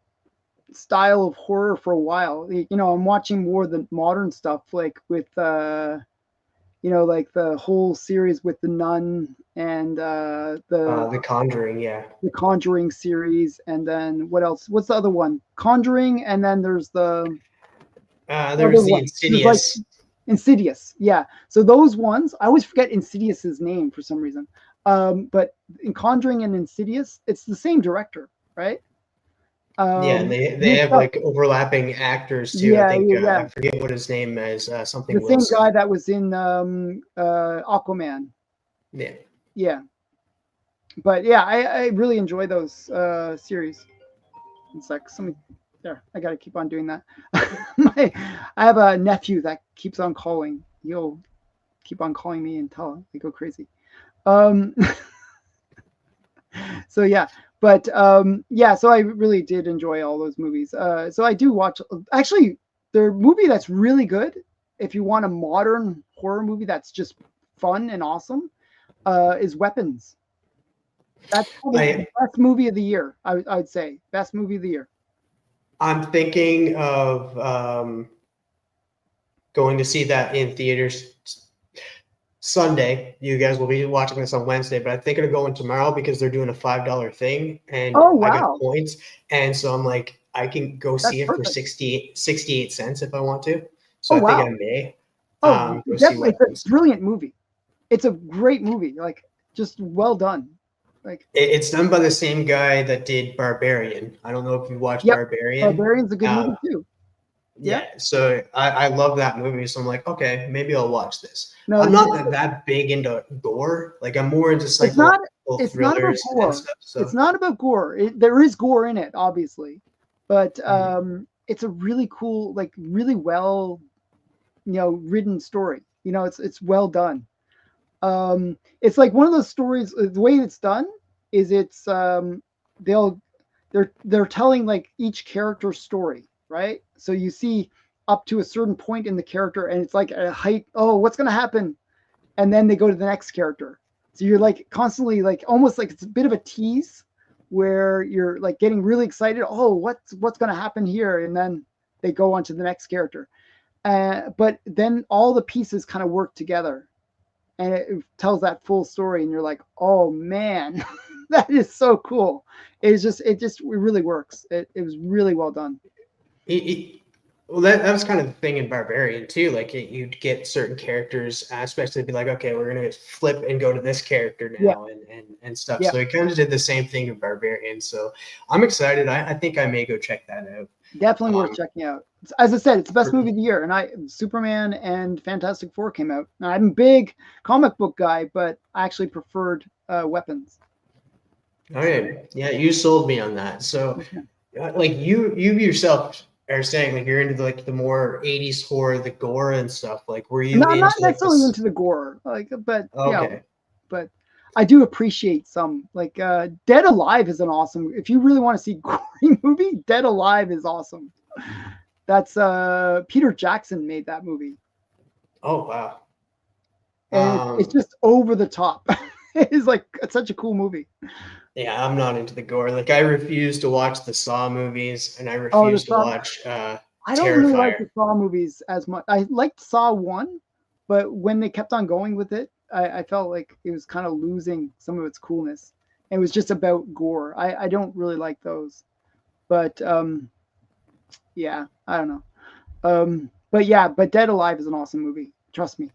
style of horror for a while. You know, I'm watching more of the modern stuff, like with you know, like the whole series with the Nun and The Conjuring, yeah. the Conjuring series, and then what else? What's the other one? Conjuring, and then there's the There other was the one. There's like Insidious. Insidious. Yeah. So those ones, I always forget Insidious's name for some reason. But in Conjuring and Insidious, it's the same director, right? Yeah, and they His have stuff. like overlapping actors too. I Yeah, think yeah, yeah. I forget what his name is. The Something same Wilson. guy that was in Aquaman. Yeah. Yeah. But yeah, I really enjoy those series. It's like something there. I got to keep on doing that. I have a nephew that keeps on calling. He'll keep on calling me until I go crazy. Um, So yeah, but yeah, so I really did enjoy all those movies. So I do watch. Actually, the movie that's really good, if you want a modern horror movie that's just fun and awesome, is Weapons. That's probably the I best movie of the year. I'd say best movie of the year. I'm thinking of going to see that in theaters Sunday. You guys will be watching this on Wednesday, but I'm thinking of going tomorrow because they're doing a $5 thing and Oh I got wow, points. And so I'm like, I can go that's see it for perfect. 68 cents if I want to. So Oh I think wow. I may Oh, go see definitely, it's a Weapons. brilliant movie. It's a great movie. Like just well done. Like It's done by the same guy that did Barbarian. I don't know if you watched yep, Barbarian. Barbarian's a good Uh, movie too. Yeah. Yeah, so I love that movie. So I'm like, okay, maybe I'll watch this. No, I'm it's not that big into gore. Like I'm more into it's not psychological it's not about thrillers and gore. stuff. It's So not about gore. There is gore in it, obviously, but mhm. it's a really cool, like really well, written story. It's well done. It's like one of those stories. The way it's done is they'll they're telling like each character's story, right? So you see up to a certain point in the character, and it's like a height. Oh, what's gonna happen? And then they go to the next character. So you're like constantly like almost like it's a bit of a tease where you're like getting really excited. Oh, what's gonna happen here? And then they go on to the next character. But then all the pieces kind of work together and it tells that full story and you're like, oh man, that is so cool. It really works. It was really well done. Well, that was kind of the thing in Barbarian too. Like you'd get certain characters aspects to be like, okay, we're gonna flip and go to this character Yeah, now and stuff. yeah, So it kind of did the same thing in Barbarian. So I'm excited. I think I may go check that out. definitely worth Um, checking out. As I said, it's the best movie of the year. And Superman and Fantastic Four came out. Now, I'm a big comic book guy, but I actually preferred Weapons. So okay, yeah, you sold me on that. So like you yourself are saying like you're into like the more 80s horror, the gore and stuff. Like were you I'm not into like necessarily this? into the gore, like, but Okay. but I do appreciate some. Like Dead Alive is an awesome. If you really want to see gory movie, Dead Alive is awesome. That's Peter Jackson made that movie, Oh wow. and it's Um just over the top. It's such a cool movie. yeah, I'm not into the gore. Like I refuse to watch the Saw movies and I Oh, the refuse to Saw. watch I don't really like Terrifier. the Saw movies as much. I liked Saw one, but when they kept on going with it, I felt like it was kind of losing some of its coolness. It was just about gore. I don't really like those. But yeah, I don't know. But yeah, but Dead Alive is an awesome movie. Trust me,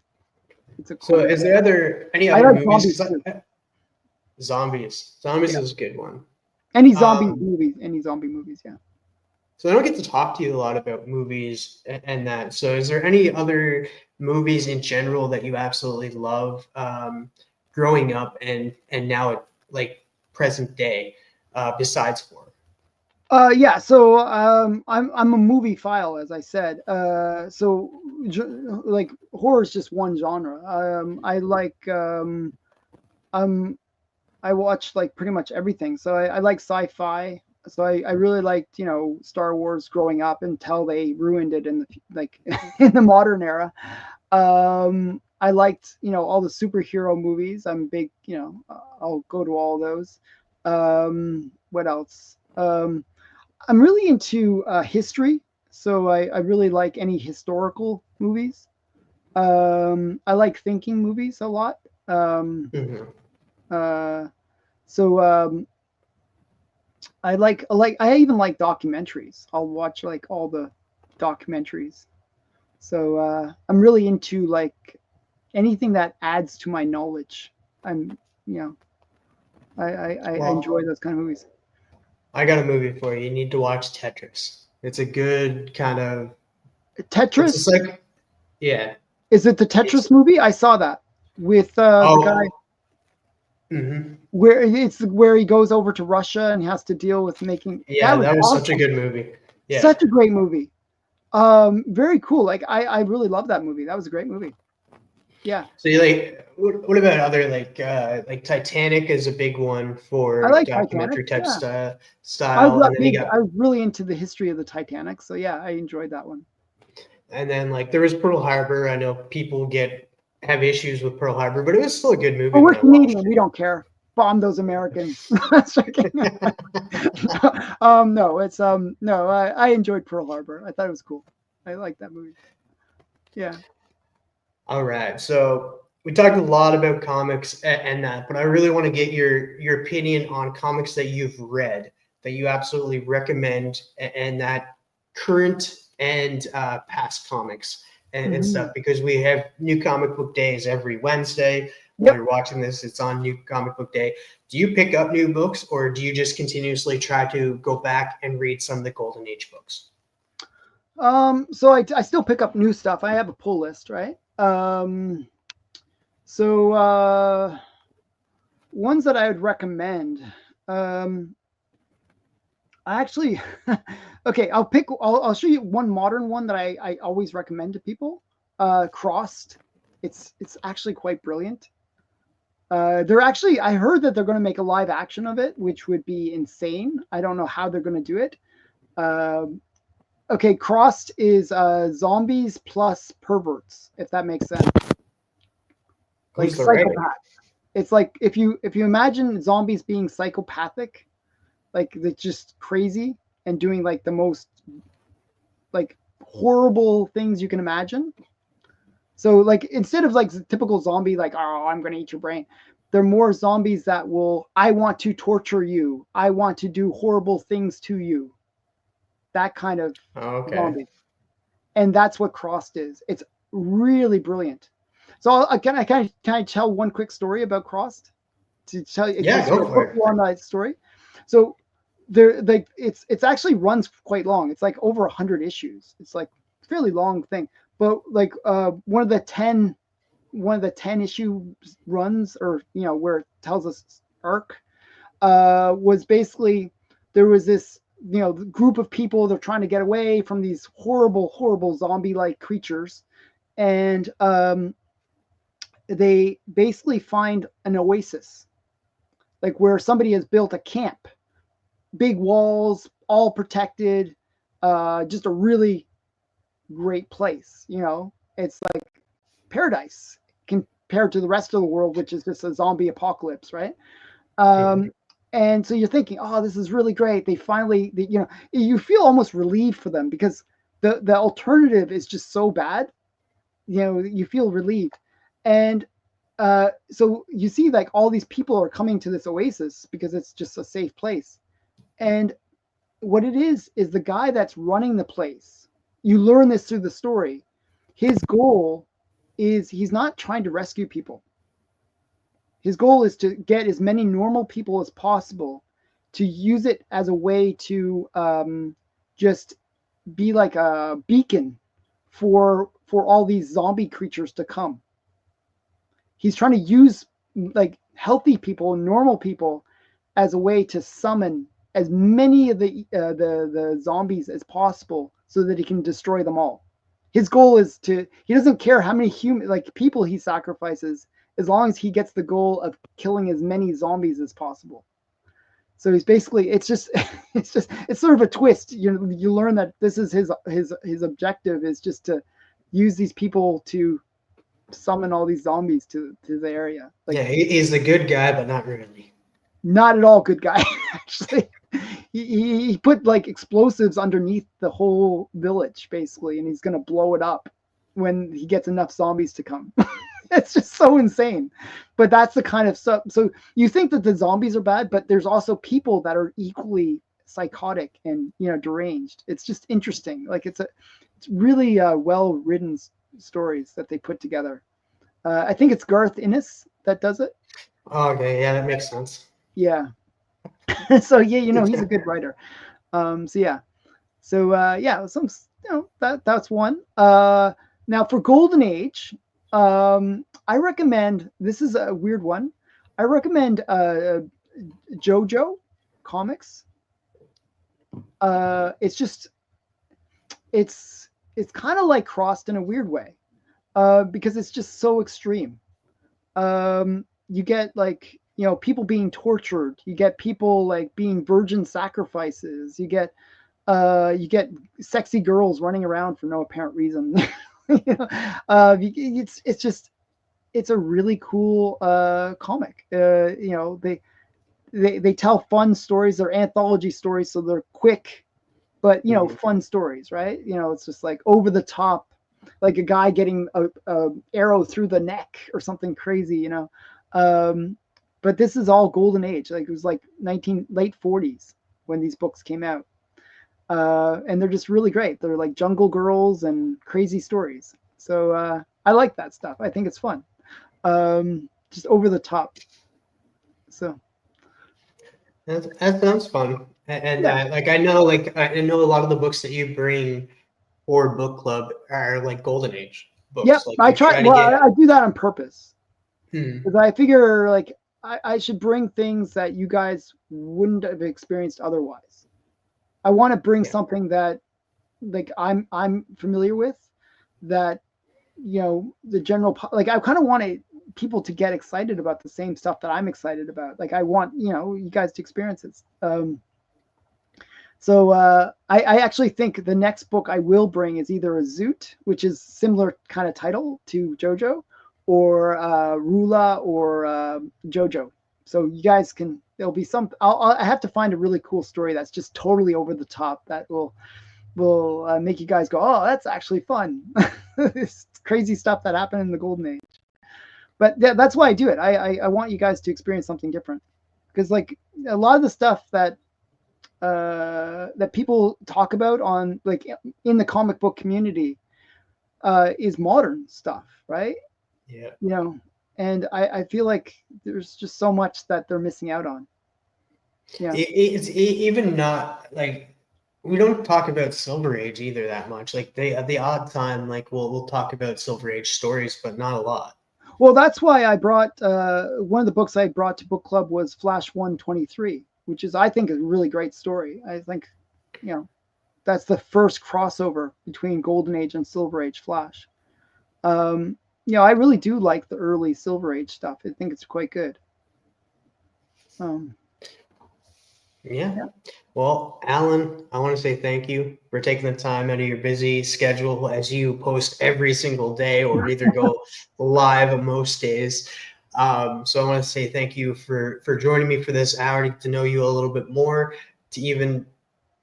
it's a cool So movie. is there any I other like movies? zombies 'Cause too. Zombies. Zombies Yeah, is a good one. Um any zombie movies. Yeah. So I don't get to talk to you a lot about movies and that. So is there any other movies in general that you absolutely love growing up and now at like present day besides horror? Yeah, so I'm a movie file, as I said. Like horror is just one genre. I like I watch like pretty much everything. So I like sci-fi. So I really liked Star Wars growing up until they ruined it in the like in the modern era. I liked all the superhero movies. I'm big. I'll go to all those. What else? I'm really into history, so I really like any historical movies. I like thinking movies a lot. Um, Hmm. uh, so I even like documentaries. I'll watch like all the documentaries. So I'm really into like anything that adds to my knowledge. I'm you know I enjoy Well, those kind of movies. I got a movie for you. You need to watch Tetris. It's a good kind of. It's just Tetris, like yeah. is it the It's Tetris movie? I saw that with the guy oh. Hmm. where he goes over to Russia and has to deal with making that Yeah, was that was such a awesome. good movie. Yeah. Such a great movie. Very cool. Like I really love that movie. That was a great movie. Yeah. So you like what about other like Titanic is a big one I for like Titanic. documentary type Yeah. style, and then you got I was really into the history of the Titanic. So yeah, I enjoyed that one. and then like there was Pearl Harbor. I know people have issues with Pearl Harbor, but it was still a good movie But when we're I watched Canadian. We don't care. Bomb those Americans. No, it's no. I enjoyed Pearl Harbor. I thought it was cool. I liked that movie. Yeah. All right. So we talked a lot about comics and that, but I really want to get your opinion on comics that you've read that you absolutely recommend and that current and past comics and stuff, because we have new comic book days every Wednesday. While Yep. you're watching this, it's on New Comic Book Day. Do you pick up new books, or do you just continuously try to go back and read some of the Golden Age books? So I still pick up new stuff. I have a pull list, right? So ones that I would recommend. I actually, okay, I'll show you one modern one that I always recommend to people. Crossed. It's actually quite brilliant. I heard that they're going to make a live action of it, which would be insane. I don't know how they're going to do it. Okay, Crossed is zombies plus perverts, if that makes sense. Like Who's the writer? psychopaths. It's like if you imagine zombies being psychopathic, like they're just crazy and doing like the most like horrible things you can imagine. So like instead of like the typical zombie, like, oh, I'm gonna eat your brain, they're more zombies that will, I want to torture you, I want to do horrible things to you. That kind of Okay. zombie. And that's what Crossed is. It's really brilliant. So can I tell one quick story about Crossed to tell you Yeah, to sort go of hook for it. you on that story? So there, like it's actually runs quite long. It's like over 100 issues. It's like a fairly long thing. But like one of the 10 issue runs, or where it tells us arc, was basically there was this group of people. They're trying to get away from these horrible zombie like creatures, and they basically find an oasis, like where somebody has built a camp, big walls, all protected, just a really great place. It's like paradise compared to the rest of the world, which is just a zombie apocalypse, right? Mhm. And so you're thinking, oh, this is really great. They finally, you feel almost relieved for them, because the alternative is just so bad. You feel relieved. And so you see like all these people are coming to this oasis because it's just a safe place. And what it is the guy that's running the place. You learn this through the story. His goal is he's not trying to rescue people. His goal is to get as many normal people as possible, to use it as a way to just be like a beacon for all these zombie creatures to come. He's trying to use like healthy people, normal people, as a way to summon as many of the zombies as possible, so that he can destroy them all. His goal is he doesn't care how many people he sacrifices, as long as he gets the goal of killing as many zombies as possible. So he's basically, it's sort of a twist. You learn that this is his objective, is just to use these people to summon all these zombies to the area. Like, Yeah, he's the good guy, but not really. not at all good guy. Actually, he put like explosives underneath the whole village basically, and he's gonna blow it up when he gets enough zombies to come. It's just so insane. But that's the kind of stuff. So you think that the zombies are bad, but there's also people that are equally psychotic and deranged. It's just interesting. Like it's really well written stories that they put together. I think it's Garth Ennis that does it. Okay, yeah, that makes sense. Yeah. So yeah, he's a good writer. So yeah. So yeah, that's one. Now for Golden Age, I recommend, this is a weird one. I recommend JoJo comics. It's just it's kind of like Crossed in a weird way. because it's just so extreme. You get like, people being tortured. You get people like being virgin sacrifices. You get sexy girls running around for no apparent reason. It's just, it's a really cool comic. They tell fun stories. They're anthology stories, so they're quick, but fun stories, right? It's just like over the top, like a guy getting a arrow through the neck or something crazy. But this is all golden age. Like it was like late 40s when these books came out, and they're just really great. They're like jungle girls and crazy stories. So I like that stuff. I think it's fun, just over the top. So That sounds fun. And yeah, I know a lot of the books that you bring for book club are like golden age yep. books. Like I you try. try to Well, get. I do that on purpose Hmm, because I figure like I should bring things that you guys wouldn't have experienced otherwise. I want to bring yeah. something that like I'm familiar with, that the like I kind of wanted people to get excited about the same stuff that I'm excited about. Like I want you guys to experience it. So I actually think the next book I will bring is either a Zoot, which is similar kind of title to JoJo, or Rula, or JoJo. So you guys can. There'll be some. I have to find a really cool story that's just totally over the top that will make you guys go, oh, that's actually fun. This crazy stuff that happened in the golden age. But that's why I do it. I want you guys to experience something different, because like a lot of the stuff that people talk about on like in the comic book community is modern stuff, right? Yeah. And I feel like there's just so much that they're missing out on. Yeah. It's even not like we don't talk about Silver Age either that much. Like they at the odd time, like we'll talk about Silver Age stories, but not a lot. Well, that's why I brought one of the books I brought to book club was Flash 123, which is, I think, a really great story. I think, you know, that's the first crossover between Golden Age and Silver Age Flash. I really do like the early Silver Age stuff. I think it's quite good. Um, Yeah. yeah. Well, Alan, I want to say thank you for taking the time out of your busy schedule as you post every single day or either go live most days. So I want to say thank you for joining me for this hour to get to know you a little bit more, to even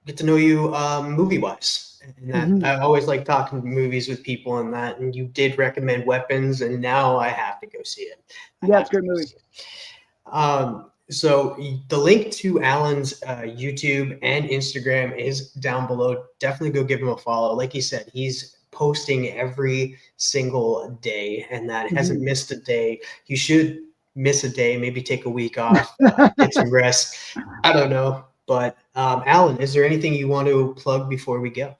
get to know you movie wise. And that Mm-hmm. I always like talking movies with people and that. And you did recommend Weapons, and now I have to go see it. I Yeah, it's have a to great go movie. see it. So the link to Alan's YouTube and Instagram is down below. Definitely go give him a follow. Like he said, he's posting every single day, and that hasn't Mm-hmm. missed a day. You should miss a day, maybe take a week off, get some rest. I don't know. But Alan, is there anything you want to plug before we go?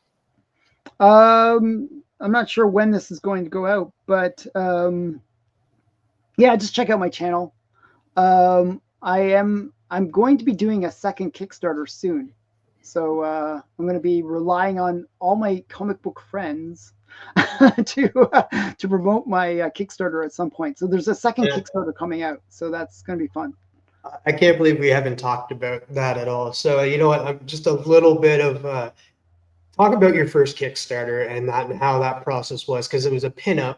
I'm not sure when this is going to go out, but yeah, just check out my channel. I'm going to be doing a second Kickstarter soon. So I'm going to be relying on all my comic book friends to promote my Kickstarter at some point. So there's a second Yeah. Kickstarter coming out. So that's going to be fun. I can't believe we haven't talked about that at all. So you know what? I'm just a little bit of talk about your first Kickstarter and that and how that process was, because it was a pinup,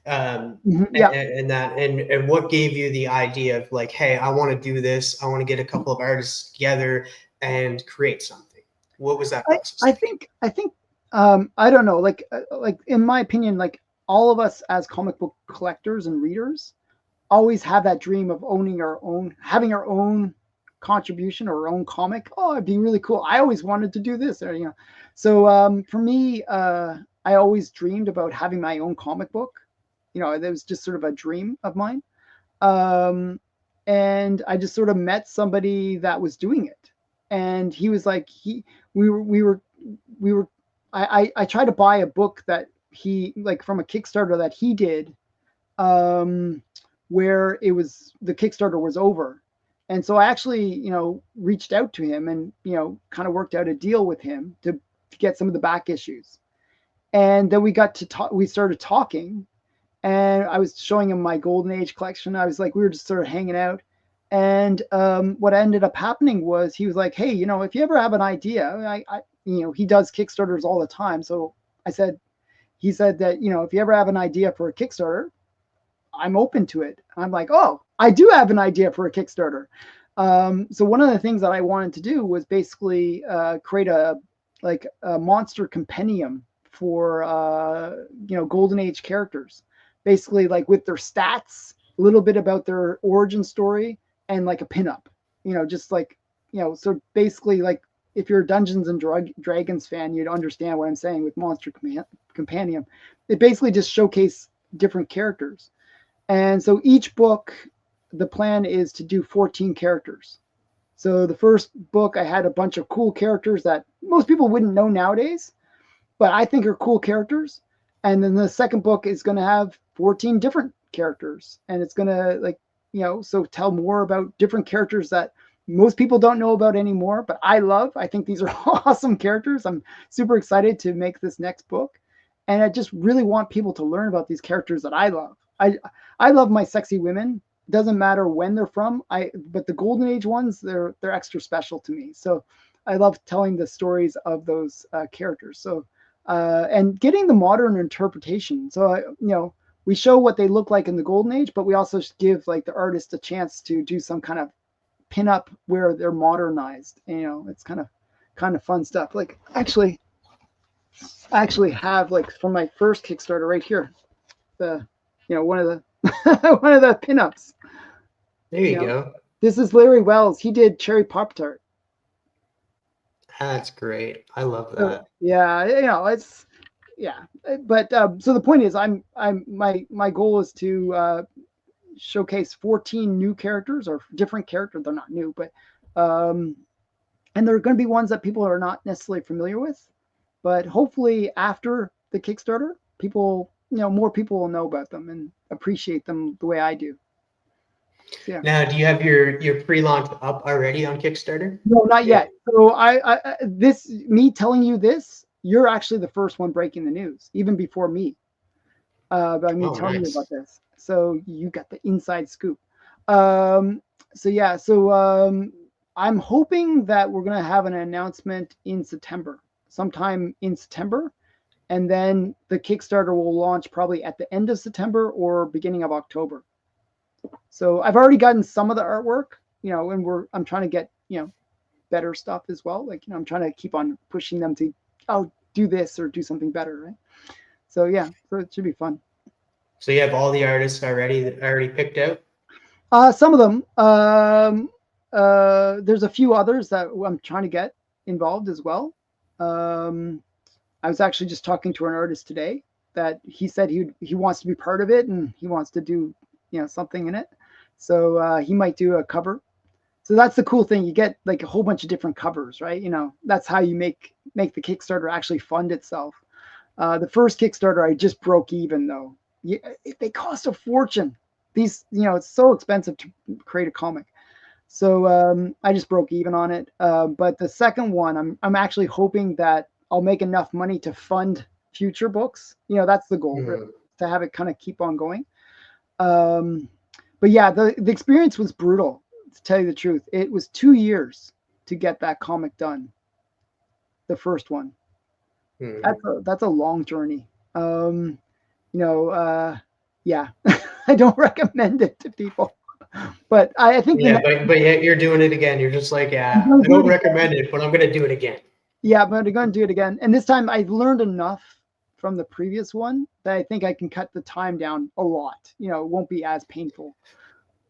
Yeah. and what gave you the idea of like, hey, I want to do this. I want to get a couple of artists together and create something. What was that process I like? think I think I don't know, like in my opinion, like all of us as comic book collectors and readers always have that dream of having our own contribution or our own comic. Oh, it'd be really cool. I always wanted to do this, or. So for me, I always dreamed about having my own comic book. That was just sort of a dream of mine. Um, and I just sort of met somebody that was doing it, and he was like, we were, we were, we were. I tried to buy a book that he like from a Kickstarter that he did, where it was the Kickstarter was over. And so I actually, reached out to him and, kind of worked out a deal with him to get some of the back issues. And then we got to talk, we started talking, and I was showing him my Golden Age collection. I was like, we were just sort of hanging out. And what ended up happening was he was like, hey, if you ever have an idea, he does Kickstarters all the time. So he said that, if you ever have an idea for a Kickstarter, I'm open to it. I'm like, oh, I do have an idea for a Kickstarter. So one of the things that I wanted to do was basically create a monster compendium for Golden Age characters, basically like with their stats, a little bit about their origin story, and like a pinup. Just like so basically like if you're a Dungeons and Dragons fan, you'd understand what I'm saying with Monster Compendium. It basically just showcase different characters. And so each book, the plan is to do 14 characters. So the first book, I had a bunch of cool characters that most people wouldn't know nowadays, but I think are cool characters. And then the second book is going to have 14 different characters. And it's going to so tell more about different characters that most people don't know about anymore, but I love. I think these are awesome characters. I'm super excited to make this next book. And I just really want people to learn about these characters that I love. I love my sexy women. It doesn't matter when they're from. But the Golden Age ones, they're extra special to me. So I love telling the stories of those characters. So and getting the modern interpretation. So we show what they look like in the Golden Age, but we also give like the artist a chance to do some kind of pin up where they're modernized. It's kind of fun stuff. Like I actually have like from my first Kickstarter right here, one of the one of the pinups. There you go. This is Larry Wells. He did Cherry Pop Tart. That's great. I love that. It's But so the point is, my goal is to showcase 14 new characters or different characters. They're not new, but and there are going to be ones that people are not necessarily familiar with. But hopefully, after the Kickstarter, more people will know about them and appreciate them the way I do. Yeah. Now, do you have your pre-launch up already on Kickstarter? No, not yet. So me telling you this, you're actually the first one breaking the news, even before me. By me telling you about this. So you got the inside scoop. I'm hoping that we're going to have an announcement in September, sometime in September. And then the Kickstarter will launch probably at the end of September or beginning of October. So I've already gotten some of the artwork, and I'm trying to get, better stuff as well. Like, I'm trying to keep on pushing them to, do this or do something better. Right. So it should be fun. So you have all the artists already picked out? Some of them. There's a few others that I'm trying to get involved as well. I was actually just talking to an artist today that he said he wants to be part of it and he wants to do something in it. So he might do a cover. So that's the cool thing. You get like a whole bunch of different covers, right? That's how you make the Kickstarter actually fund itself. The first Kickstarter, I just broke even though. They cost a fortune. These, it's so expensive to create a comic. So I just broke even on it. But the second one, I'm actually hoping that I'll make enough money to fund future books. That's the goal, really, to have it kind of keep on going. But yeah, the experience was brutal, to tell you the truth. It was 2 years to get that comic done. The first one. That's a long journey. Yeah, I don't recommend it to people. But I think but yet you're doing it again. You're just like, I don't recommend it, but I'm gonna do it again. Yeah, but I'm gonna do it again. And this time I've learned enough from the previous one that I think I can cut the time down a lot. It won't be as painful.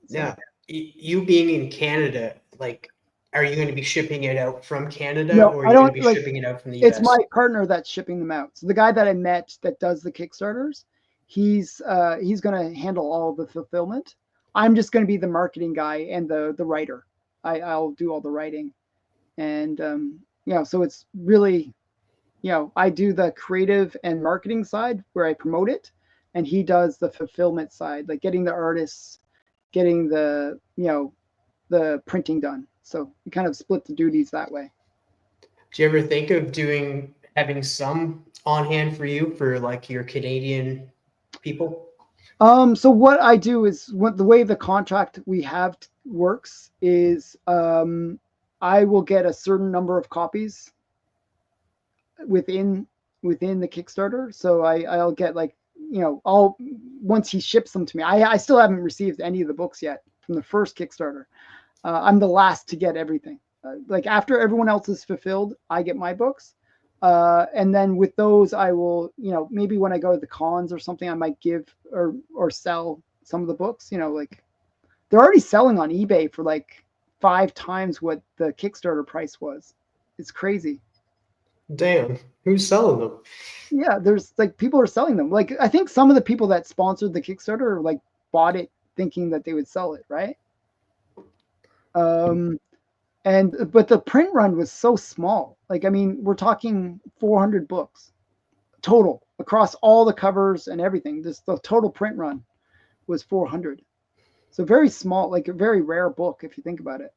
So. Yeah. You being in Canada, like, are you going to be shipping it out from Canada, or are you going to be shipping it out from the US? It's my partner that's shipping them out. So the guy that I met that does the Kickstarters, he's going to handle all the fulfillment. I'm just going to be the marketing guy and the writer. I'll do all the writing, and so it's really, I do the creative and marketing side where I promote it, and he does the fulfillment side, like getting the artists, getting the the printing done. So we kind of split the duties that way. Do you ever think of having some on hand for you for like your Canadian people? So what I do is the way the contract we have works is I will get a certain number of copies within the Kickstarter. So I'll get like, I'll once he ships them to me. I still haven't received any of the books yet from the first Kickstarter. I'm the last to get everything. Like after everyone else is fulfilled, I get my books. And then with those, I will, maybe when I go to the cons or something, I might give or sell some of the books. Like they're already selling on eBay for like 5 times what the Kickstarter price was. It's crazy. Damn, who's selling them? Yeah, there's like people are selling them. Like I think some of the people that sponsored the Kickstarter like bought it thinking that they would sell it, right? But the print run was so small. Like, I mean, we're talking 400 books total across all the covers and everything. Just the total print run was 400. So very small, like a very rare book if you think about it.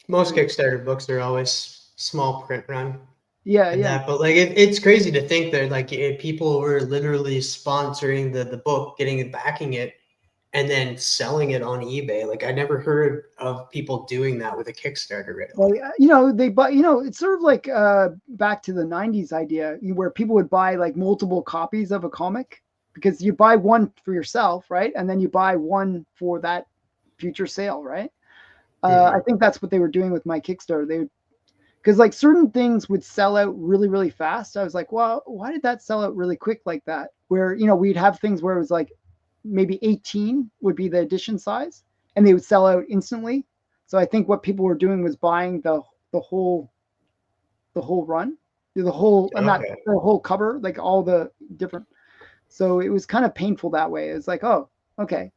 Most Kickstarter books are always small print run. Yeah, But like it's crazy to think that like people were literally sponsoring the book, getting it, backing it, and then selling it on eBay. Like I never heard of people doing that with a Kickstarter. Really. Well, they buy. It's sort of like back to the '90s idea where people would buy like multiple copies of a comic because you buy one for yourself, right, and then you buy one for that future sale, right? I think that's what they were doing with my Kickstarter. Because like certain things would sell out really, really fast. I was like, well, why did that sell out really quick like that? Where, we'd have things where it was like maybe 18 would be the edition size and they would sell out instantly. So I think what people were doing was buying the whole run, the whole cover, like all the different. So it was kind of painful that way. It's like, oh, okay.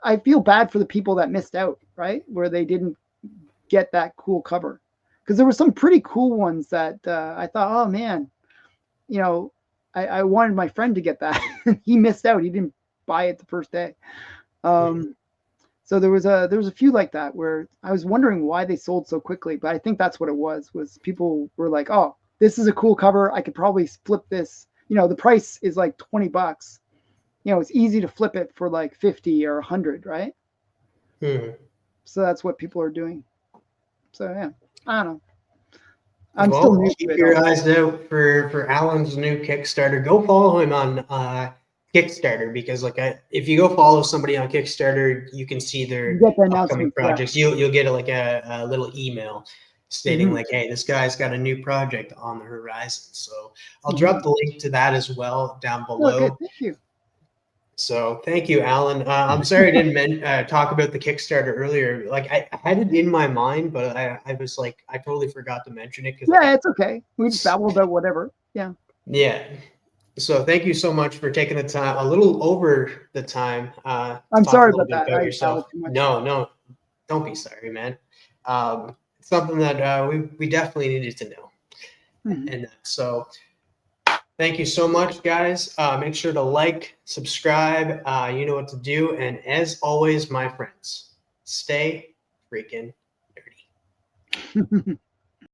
I feel bad for the people that missed out, right? Where they didn't get that cool cover. Because there were some pretty cool ones that I thought, oh man, I wanted my friend to get that. He missed out. He didn't buy it the first day. So there was a few like that where I was wondering why they sold so quickly. But I think that's what it was people were like, oh, this is a cool cover. I could probably flip this. The price is like $20. It's easy to flip it for like 50 or 100, right? So that's what people are doing. So yeah, I don't know. I'm still new keep your eyes out for Allan's new Kickstarter. Go follow him on Kickstarter because if you go follow somebody on Kickstarter, you can see their upcoming projects. Yeah. You'll get a little email stating like, hey, this guy's got a new project on the horizon. So I'll drop the link to that as well down below. Okay, thank you. So thank you, Allan. I'm sorry I didn't talk about the Kickstarter earlier. Like I had it in my mind, but I was like, I totally forgot to mention it. Yeah, it's okay. We just babble about whatever. Yeah. Yeah. So thank you so much for taking the time, a little over the time. I'm sorry about that. About yourself. No, don't be sorry, man. It's something that we definitely needed to know. And so thank you so much, guys. Make sure to like, subscribe. You know what to do. And as always, my friends, stay freaking nerdy.